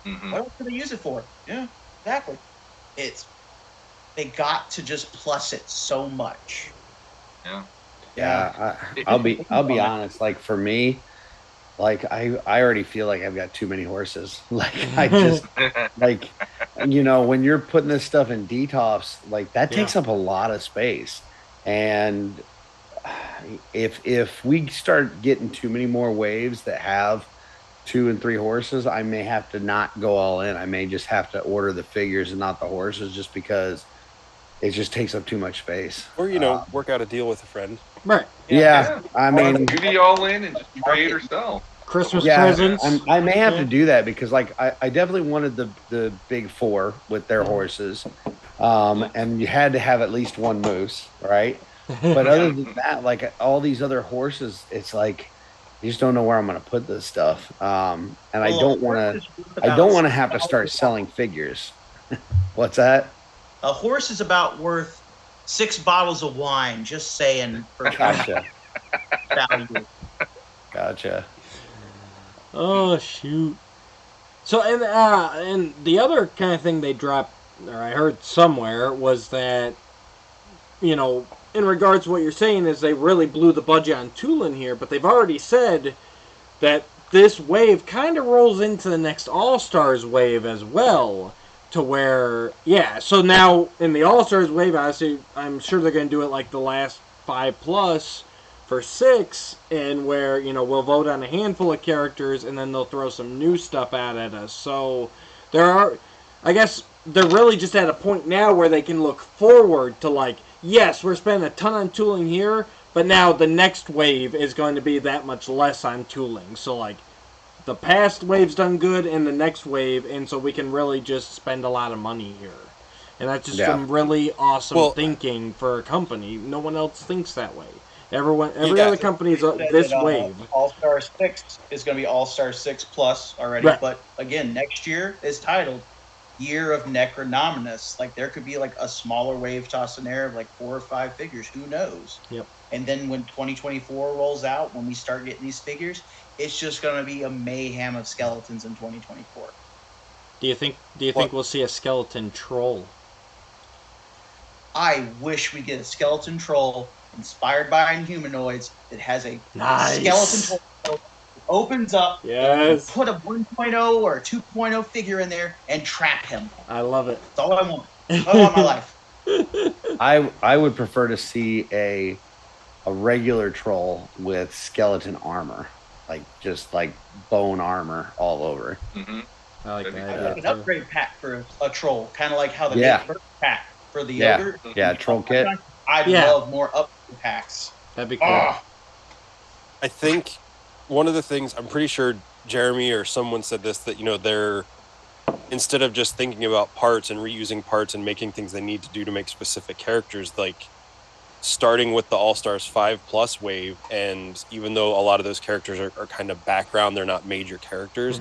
What else could they use it for? Yeah, exactly. They got to just plus it so much. Yeah. I'll be honest. Like for me, like I already feel like I've got too many horses. Like I just like when you're putting this stuff in detox, like that takes up a lot of space. And if we start getting too many more waves that have 2 and 3 horses, I may have to not go all in. I may just have to order the figures and not the horses, just because it just takes up too much space. Or work out a deal with a friend. Right. Yeah. I mean, do the all in and just trade or sell. Christmas presents. I may have to do that, because like I definitely wanted the big 4 with their horses, and you had to have at least one moose, right? But other than that, like all these other horses, it's like you just don't know where I'm going to put this stuff, and I don't want to have to start selling figures. What's that? A horse is about worth 6 bottles of wine. Just saying. For Gotcha. value. Gotcha. Oh shoot! So and the other kind of thing they dropped, or I heard somewhere, was that in regards to what you're saying, is they really blew the budget on tooling here, but they've already said that this wave kind of rolls into the next All-Stars wave as well, to where so now in the All-Stars wave, I'm sure they're going to do it like the last 5 plus. For 6, and where we'll vote on a handful of characters, and then they'll throw some new stuff out at us. So I guess they're really just at a point now where they can look forward to, like, yes, we're spending a ton on tooling here, but now the next wave is going to be that much less on tooling. So like the past wave's done good, and the next wave, and so we can really just spend a lot of money here. And that's just some really awesome thinking for a company. No one else thinks that way. Every other company is this wave. All-Star 6 is going to be All-Star 6 Plus already. Right. But again, next year is titled Year of Necronominus. Like there could be like a smaller wave toss in there of like 4 or 5 figures. Who knows? Yep. And then when 2024 rolls out, when we start getting these figures, it's just going to be a mayhem of skeletons in 2024. Do you think we'll see a skeleton troll? I wish we get a skeleton troll inspired by humanoids that has a skeleton troll, opens up, put a 1.0 or a 2.0 figure in there, and trap him. I love it. That's all I want. That's all I want in my life. I would prefer to see a regular troll with skeleton armor, like just like bone armor all over. Mm-hmm. I like that. Like an upgrade pack for a troll, kind of like how the pack for the yogurt. Yeah, troll kit. I'd love more upgrade packs. That'd be cool. I think one of the things, I'm pretty sure Jeremy or someone said this, that they're, instead of just thinking about parts and reusing parts and making things they need to do to make specific characters, like starting with the All-Stars 5 plus wave, and even though a lot of those characters are kind of background, they're not major characters,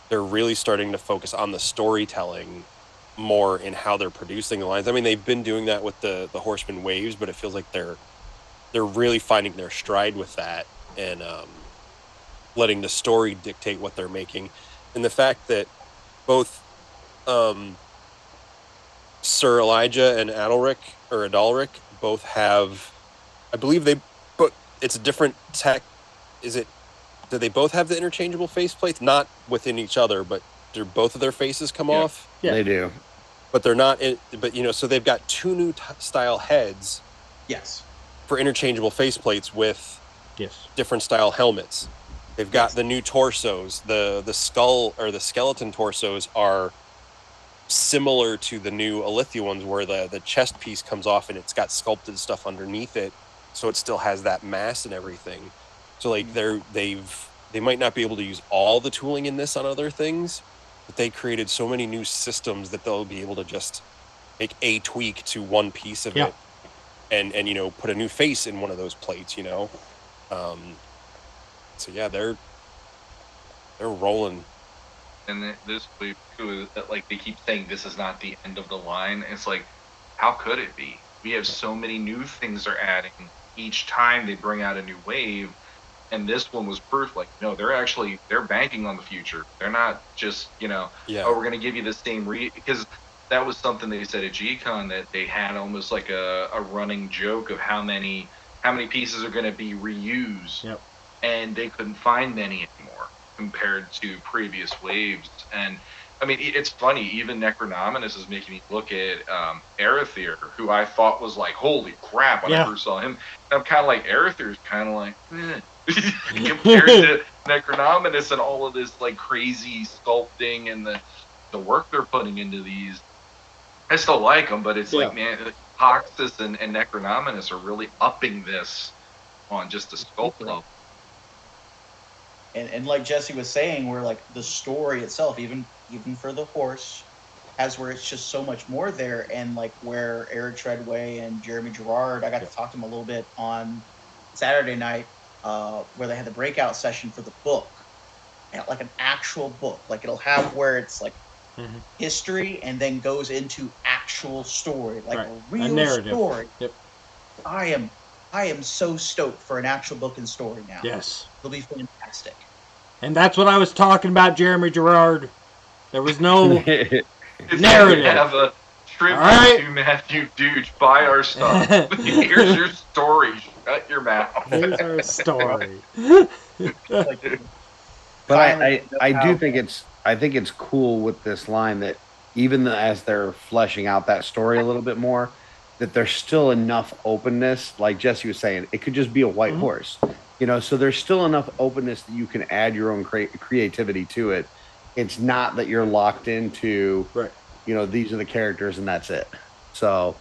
they're really starting to focus on the storytelling more in how they're producing the lines. I mean, they've been doing that with the Horseman waves, but it feels like they're really finding their stride with that, and letting the story dictate what they're making. And the fact that both Sir Elijah and Adalric both have, I believe but it's a different tech. Do they both have the interchangeable faceplates? Not within each other, but do both of their faces come off? Yeah, they do. But they're not, so they've got 2 new style heads. Yes. For interchangeable faceplates with different style helmets. They've got the new torsos. The skull or the skeleton torsos are similar to the new Alithia ones, where the chest piece comes off and it's got sculpted stuff underneath it, so it still has that mass and everything. So like they might not be able to use all the tooling in this on other things, but they created so many new systems that they'll be able to just make a tweak to one piece of it, and put a new face in one of those plates. So yeah, they're rolling. and this wave too is that like they keep saying this is not the end of the line. It's like, how could it be? We have so many new things they're adding each time they bring out a new wave, and this one was proof. Like, no, they're banking on the future. They're not just oh, we're gonna give you the same because that was something they said at G-Con, that they had almost like a running joke of how many pieces are going to be reused. Yep. And they couldn't find many anymore compared to previous waves. And I mean, it's funny, even Necronominus is making me look at Arethyr, who I thought was like, holy crap, when I first saw him. And I'm kind of like, Arethyr is kind of like, compared to Necronominus and all of this like crazy sculpting and the work they're putting into these. I still like them, but it's like, man, Toxus and Necronominus are really upping this on just the sculpt level. And like Jesse was saying, where like the story itself, even for the horse, has where it's just so much more there. And like where Eric Treadway and Jeremy Gerard, I got to talk to them a little bit on Saturday night, where they had the breakout session for the book, like an actual book. Like it'll have where it's like history and then goes into actual story, like a real story. Yep. I am so stoked for an actual book and story now. Yes. It'll be fantastic. And that's what I was talking about, Jeremy Gerard. There was no narrative. Have a tribute to Matthew Duge. Buy our stuff. Here's your story. Shut your mouth. Here's our story. But I do think it's cool with this line that even as they're fleshing out that story a little bit more, that there's still enough openness. Like Jesse was saying, it could just be a white horse, so there's still enough openness that you can add your own creativity to it. It's not that you're locked into, these are the characters and that's it. So,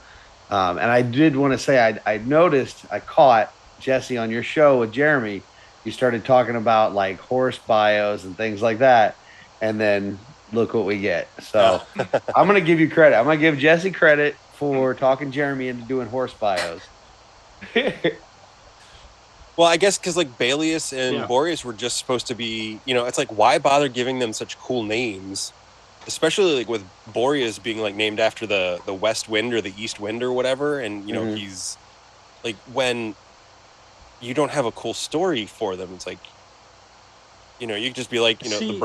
and I did want to say, I caught Jesse on your show with Jeremy. You started talking about like horse bios and things like that. And then look what we get. So I'm going to give you credit. I'm going to give Jesse credit for talking Jeremy into doing horse bios. Well, I guess because like Baelius and Boreas were just supposed to be, it's like, why bother giving them such cool names? Especially like with Boreas being like named after the west wind or the east wind or whatever. And, he's like, when you don't have a cool story for them, it's like, you could just be like, the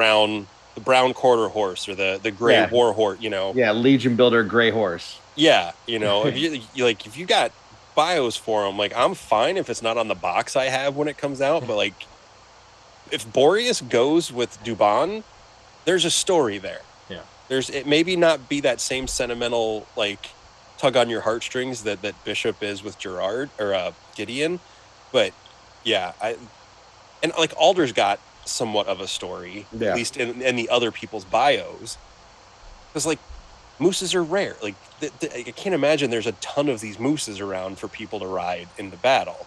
brown quarter horse or the gray war horse, Yeah, Legion Builder gray horse. Yeah, if you got bios for them, like I'm fine if it's not on the box I have when it comes out, but like if Boreas goes with Dubon, there's a story there. Yeah. It maybe not be that same sentimental like tug on your heartstrings that Bishop is with Gerard or Gideon, but yeah, and like Alder's got somewhat of a story, at least in the other people's bios, because like mooses are rare. Like I can't imagine there's a ton of these mooses around for people to ride in the battle.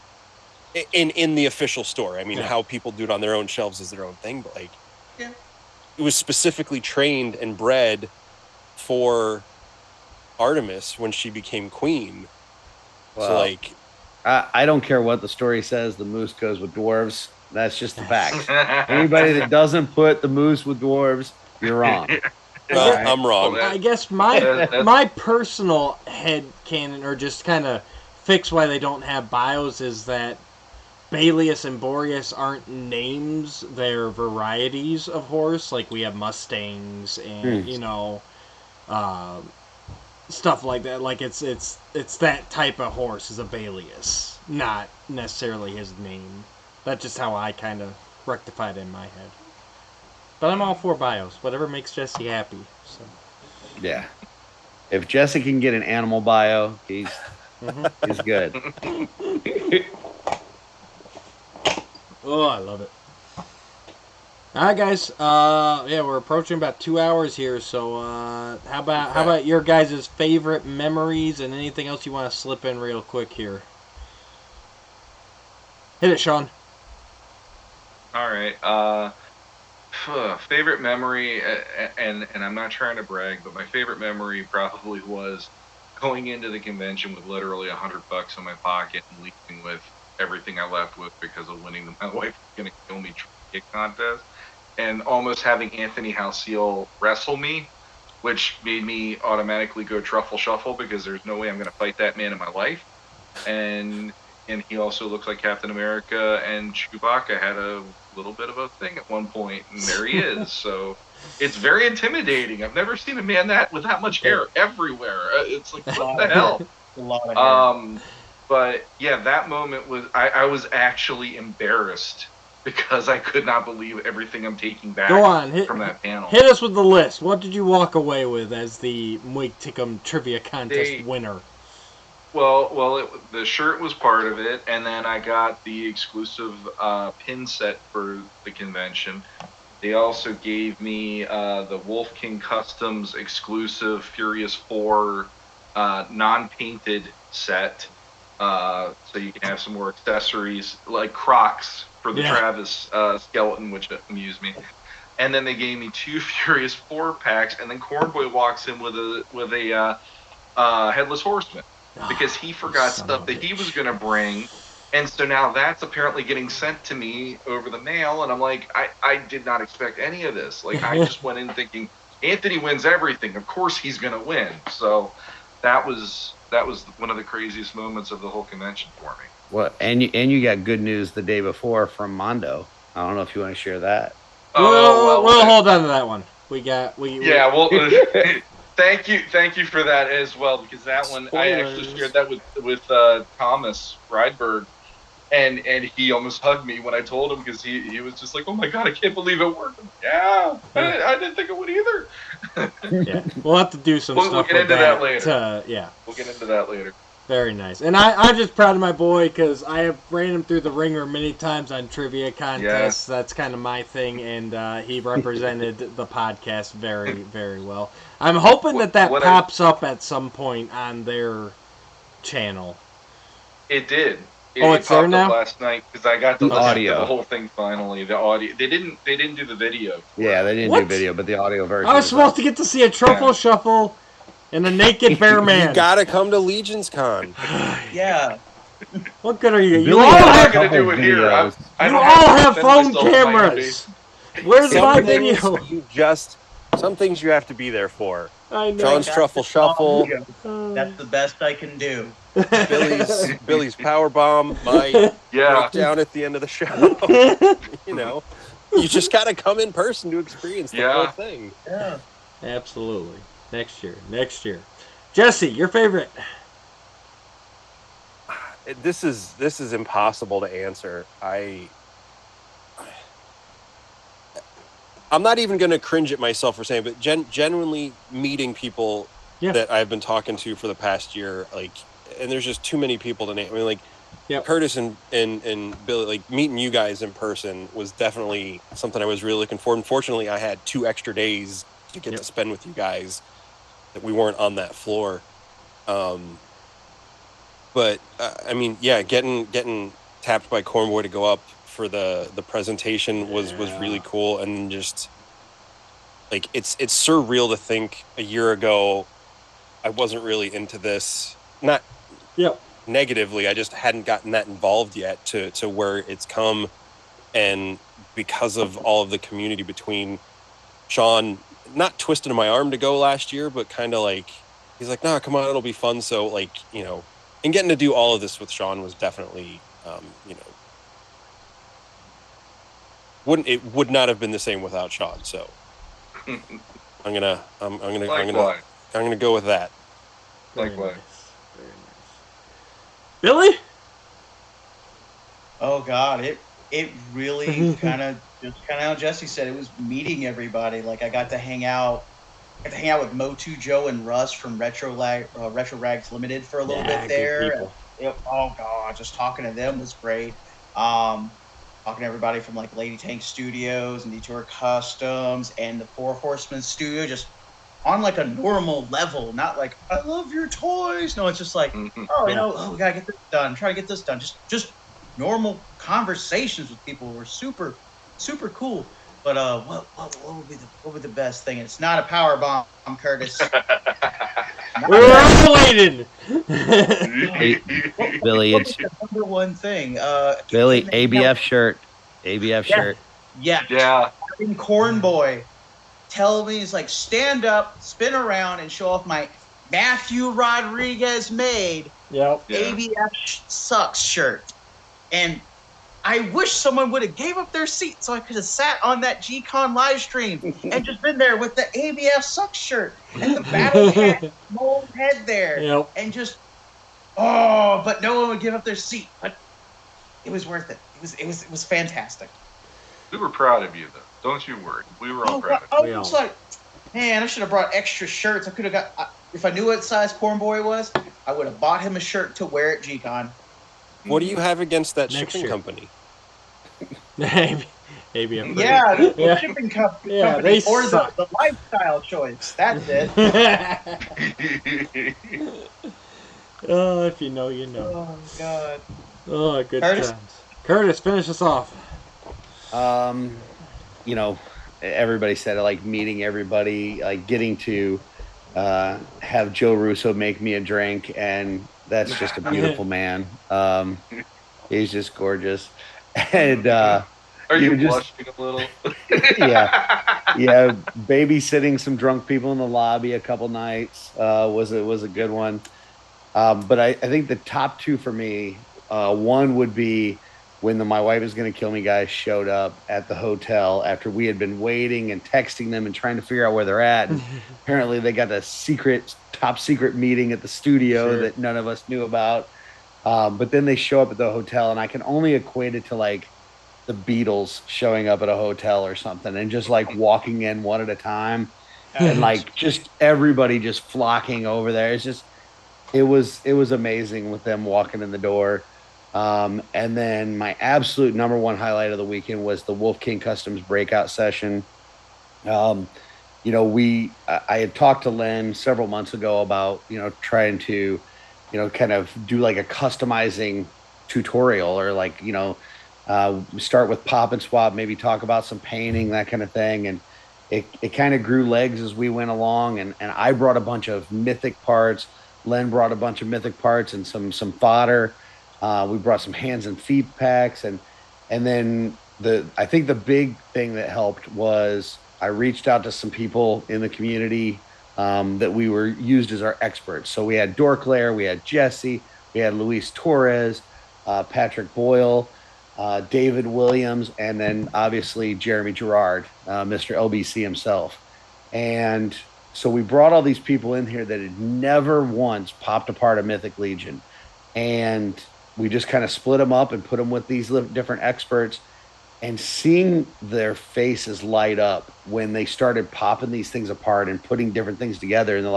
In the official story, I mean, how people do it on their own shelves is their own thing, but like, it was specifically trained and bred for Artemis when she became queen. Well, so like, I don't care what the story says. The moose goes with dwarves. That's just the facts. Anybody that doesn't put the moose with dwarves, you're wrong. Well, right? I'm wrong. I guess my personal head canon, or just kind of fix why they don't have bios, is that Baelius and Boreas aren't names; they're varieties of horse. Like we have Mustangs and stuff like that. Like it's that type of horse is a Baelius, not necessarily his name. That's just how I kind of rectified it in my head. But I'm all for bios. Whatever makes Jesse happy. So. Yeah. If Jesse can get an animal bio, he's good. Oh, I love it. All right, guys. We're approaching about 2 hours here. So how about your guys' favorite memories and anything else you want to slip in real quick here? Hit it, Sean. All right. Favorite memory, and I'm not trying to brag, but my favorite memory probably was going into the convention with literally $100 in my pocket and leaving with everything I left with because of winning the My Wife Is Gonna Kill Me kick contest. and almost having Anthony Halcyon wrestle me, which made me automatically go truffle shuffle because there's no way I'm going to fight that man in my life. And he also looks like Captain America, and Chewbacca had a little bit of a thing at one point, and there he is. So it's very intimidating. I've never seen a man with that much hair everywhere. It's like, what the hell? A lot of hair. But yeah, that moment was I was actually embarrassed because I could not believe everything I'm taking back from that panel. Hit us with the list. What did you walk away with as the Muay Tikkum Trivia Contest winner? Well, the shirt was part of it, and then I got the exclusive pin set for the convention. They also gave me the Wolf King Customs exclusive Furious 4 non-painted set, so you can have some more accessories like Crocs for the Travis skeleton, which amused me. And then they gave me 2 Furious 4 packs, and then Cornboy walks in with a Headless Horseman. Because he forgot stuff that he was going to bring, and so now that's apparently getting sent to me over the mail, and I'm like, I did not expect any of this. Like, I just went in thinking, Anthony wins everything. Of course he's going to win. So that was one of the craziest moments of the whole convention for me. Well, and you got good news the day before from Mondo. I don't know if you want to share that. We'll hold on to that one. Thank you for that as well, because that one I actually shared that with Thomas Rydberg, and he almost hugged me when I told him, because he was just like, oh my god, I can't believe it worked. Yeah, I didn't think it would either. Yeah, we'll have to do some stuff. We'll get into that later. Yeah, we'll get into that later. Very nice. And I'm just proud of my boy, because I have ran him through the ringer many times on trivia contests. Yeah. That's kind of my thing, and he represented the podcast very, very well. I'm hoping that pops up at some point on their channel. It did. It's there now? Last night, because I got to listen to the whole thing finally. The audio. They didn't do the video. Yeah, they didn't do video, but the audio version. I was supposed to get to see a truffle shuffle and a naked bear man. You gotta come to LegionsCon. Yeah. What good are you? You all have to do it here. You all have phone cameras. Where's my video? Some things you have to be there for. I know. Sean's Truffle Shuffle. That's the best I can do. Billy's Power Bomb. My breakdown at the end of the show. You just gotta come in person to experience the whole thing. Yeah. Absolutely. Next year. Jesse, your favorite? This is impossible to answer. I'm not even going to cringe at myself for saying, but genuinely meeting people that I've been talking to for the past year, like, and there's just too many people to name. I mean, like, Curtis and Billy, like, meeting you guys in person was definitely something I was really looking forward. Unfortunately, I had 2 extra days to get to spend with you guys that we weren't on that floor. But I mean, getting tapped by Cornboy to go up for the presentation was really cool, and just like it's surreal to think a year ago I wasn't really into this. Not negatively, I just hadn't gotten that involved yet to where it's come, and because of all of the community between Sean not twisting my arm to go last year, but kind of like he's like, nah, come on, it'll be fun. So like, and getting to do all of this with Sean was definitely would not have been the same without Sean. So I'm gonna go with that. Likewise. Very nice. Billy? Oh God, it really kind of how Jesse said, it was meeting everybody. Like, I got to hang out with Motu, Joe, and Russ from Retro Rags Limited for a little bit there. Oh God, just talking to them was great. Talking to everybody from like Lady Tank Studios and Detour Customs and the Four Horsemen Studio, just on like a normal level, not like, I love your toys. No, it's just like, we gotta get this done. Try to get this done. Just normal conversations with people were super, super cool. But what would be the best thing? It's not a power bomb, Curtis. We're isolated. Billy, it's the number one thing. Billy, ABF shirt. ABF shirt. Yeah. freaking corn boy tell me, he's like, stand up, spin around, and show off my Matthew Rodriguez made Yep. ABF sucks shirt. And I wish someone would have gave up their seat so I could have sat on that G-Con live stream and just been there with the ABF sucks shirt and the Battle Cat mold head there. Yep. And just, but no one would give up their seat. But it was worth it. It was fantastic. We were proud of you, though. Don't you worry. We were all proud of you. I was like, man, I should have brought extra shirts. I could have got, if I knew what size Corn Boy was, I would have bought him a shirt to wear at G-Con. What do you have against that Next shipping year. company? ABM. Yeah, the shipping company. Yeah, they or suck. the lifestyle choice. That's it. Oh, if you know, you know. Oh, God. Oh, good Curtis? times. Curtis, finish us off. You know, everybody said I like meeting everybody, like getting to have Joe Russo make me a drink, and that's just a beautiful man. He's just gorgeous. And Are you just blushing a little? yeah, babysitting some drunk people in the lobby a couple nights was a good one. But I think the top two for me, one would be when the My Wife Is Gonna Kill Me guys showed up at the hotel after we had been waiting and texting them and trying to figure out where they're at. And apparently they got a top secret meeting at the studio that none of us knew about. But then they show up at the hotel, and I can only equate it to like the Beatles showing up at a hotel or something and just like walking in one at a time and like just everybody just flocking over there. It was amazing with them walking in the door. And then my absolute number one highlight of the weekend was the Wolf King Customs breakout session. You know, I had talked to Len several months ago about, you know, trying to, you know, kind of do like a customizing tutorial or like, you know, start with pop and swap, maybe talk about some painting, that kind of thing. And it kind of grew legs as we went along. And I brought a bunch of mythic parts. Len brought a bunch of mythic parts and some fodder. We brought some hands and feet packs, and then I think the big thing that helped was I reached out to some people in the community that we were used as our experts. So we had Dorklair, we had Jesse, we had Luis Torres, Patrick Boyle, David Williams, and then obviously Jeremy Gerard, Mr. LBC himself. And so we brought all these people in here that had never once popped apart a Mythic Legion, and we just kind of split them up and put them with these different experts, and seeing their faces light up when they started popping these things apart and putting different things together. And they're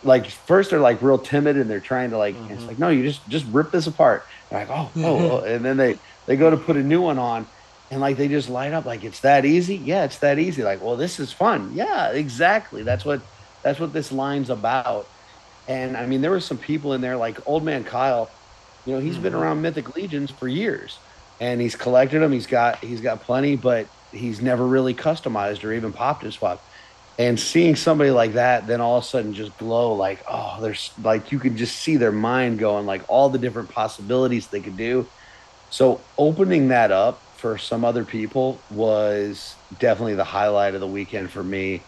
like first they're like real timid and they're trying to like, and it's like, no, you just rip this apart. They're like, oh. And then they go to put a new one on and like, they just light up like, it's that easy. Yeah, it's that easy. Like, well, this is fun. Yeah, exactly. That's what this line's about. And I mean, there were some people in there like Old Man Kyle, you know, he's been around Mythic Legions for years and he's collected them. He's got plenty, but he's never really customized or even popped his swap. And seeing somebody like that, then all of a sudden just glow like, oh, there's like, you could just see their mind going like all the different possibilities they could do. So opening that up for some other people was definitely the highlight of the weekend for me.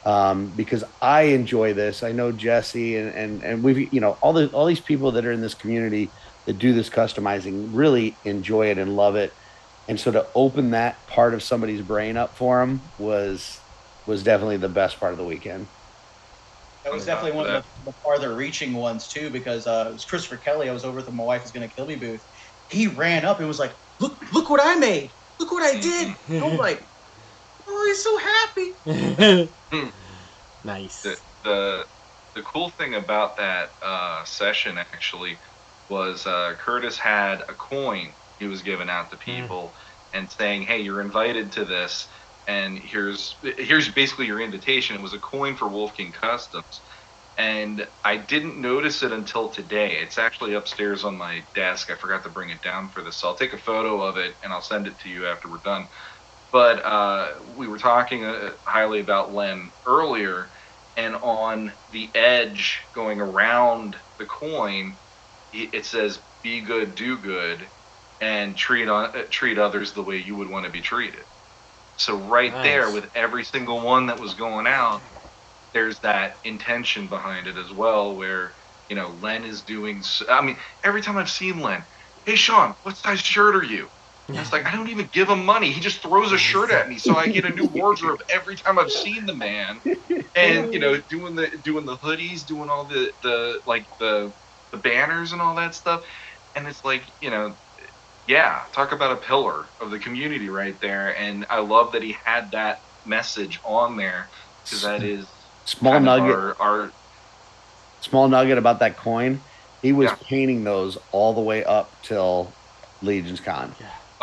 Because I enjoy this. I know Jesse and we've, you know, all these people that are in this community that do this customizing really enjoy it and love it. And so to open that part of somebody's brain up for them was definitely the best part of the weekend. That was definitely one of the farther reaching ones too, because it was Christopher Kelly. I was over at the My Wife Is Gonna Kill Me booth. He ran up and was like, look what I made. Look what I did. And I'm like, oh, he's so happy. Nice. The cool thing about that session actually was Curtis had a coin he was giving out to people and saying, hey, you're invited to this, and here's basically your invitation. It was a coin for Wolf King Customs, and I didn't notice it until today. It's actually upstairs on my desk. I forgot to bring it down for this, so I'll take a photo of it and I'll send it to you after we're done. But we were talking highly about Len earlier, and on the edge going around the coin, it says, be good, do good, and treat others the way you would want to be treated. So right Nice. there, with every single one that was going out, there's that intention behind it as well, where, you know, Len is doing. I mean, every time I've seen Len, hey Sean, what size shirt are you? And it's like, I don't even give him money. He just throws a shirt at me, so I get a new wardrobe every time I've seen the man. And, you know, doing the hoodies, doing all the banners and all that stuff. And it's like, you know, yeah, talk about a pillar of the community right there. And I love that he had that message on there, because that is Small kind of nugget. our Small nugget about that coin. He was Yeah. painting those all the way up till LegionsCon.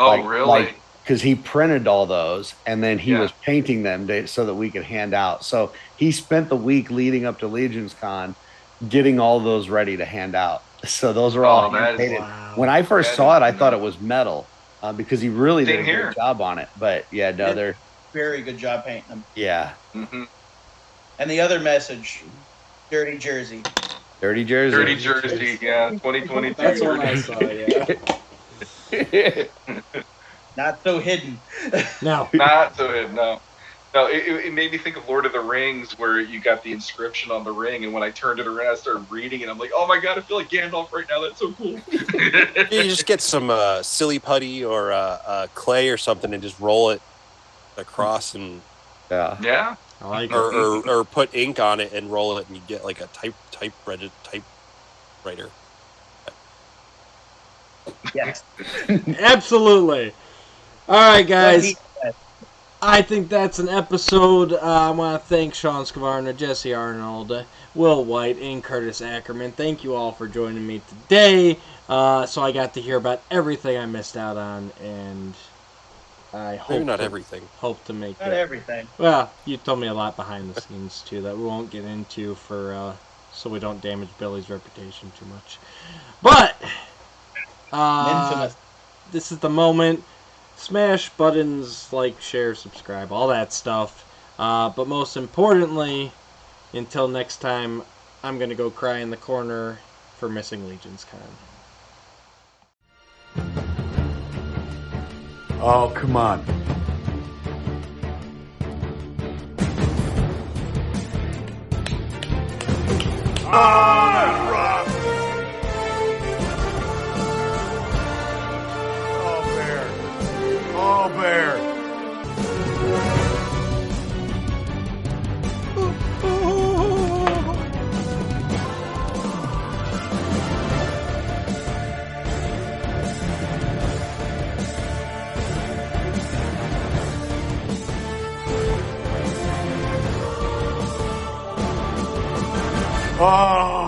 Oh, really? Because he printed all those, and then he Yeah. was painting them so that we could hand out. So he spent the week leading up to LegionsCon getting all those ready to hand out. So those are all hand painted. wow. When I first That saw is it, I thought it nuts. was metal, because he really did Same a here. great job on it. But yeah, no, they're Very good job painting them. yeah, Mm-hmm. And the other message, dirty jersey. dirty jersey. Dirty jersey, yeah, 2022. That's what I saw, yeah. Not so hidden. No. Not so good, no. No, it made me think of Lord of the Rings, where you got the inscription on the ring, and when I turned it around, I started reading it. I'm like, oh my god, I feel like Gandalf right now. That's so cool. You just get some silly putty or clay or something and just roll it across and Yeah. Yeah. I like it. or put ink on it and roll it, and you get like a typewriter. Yes. Absolutely. All right, guys. I think that's an episode. I want to thank Sean Scavarna, Jesse Arnold, Will White, and Curtis Ackerman. Thank you all for joining me today. So I got to hear about everything I missed out on, and I hope Maybe not everything. Hope to make Not it. everything. Well, you told me a lot behind the scenes too that we won't get into for so we don't damage Billy's reputation too much. But Infamous. this is the moment. Smash buttons, like, share, subscribe, all that stuff. But most importantly, until next time, I'm going to go cry in the corner for missing LegionsCon. Oh, come on. Oh, bear. Oh.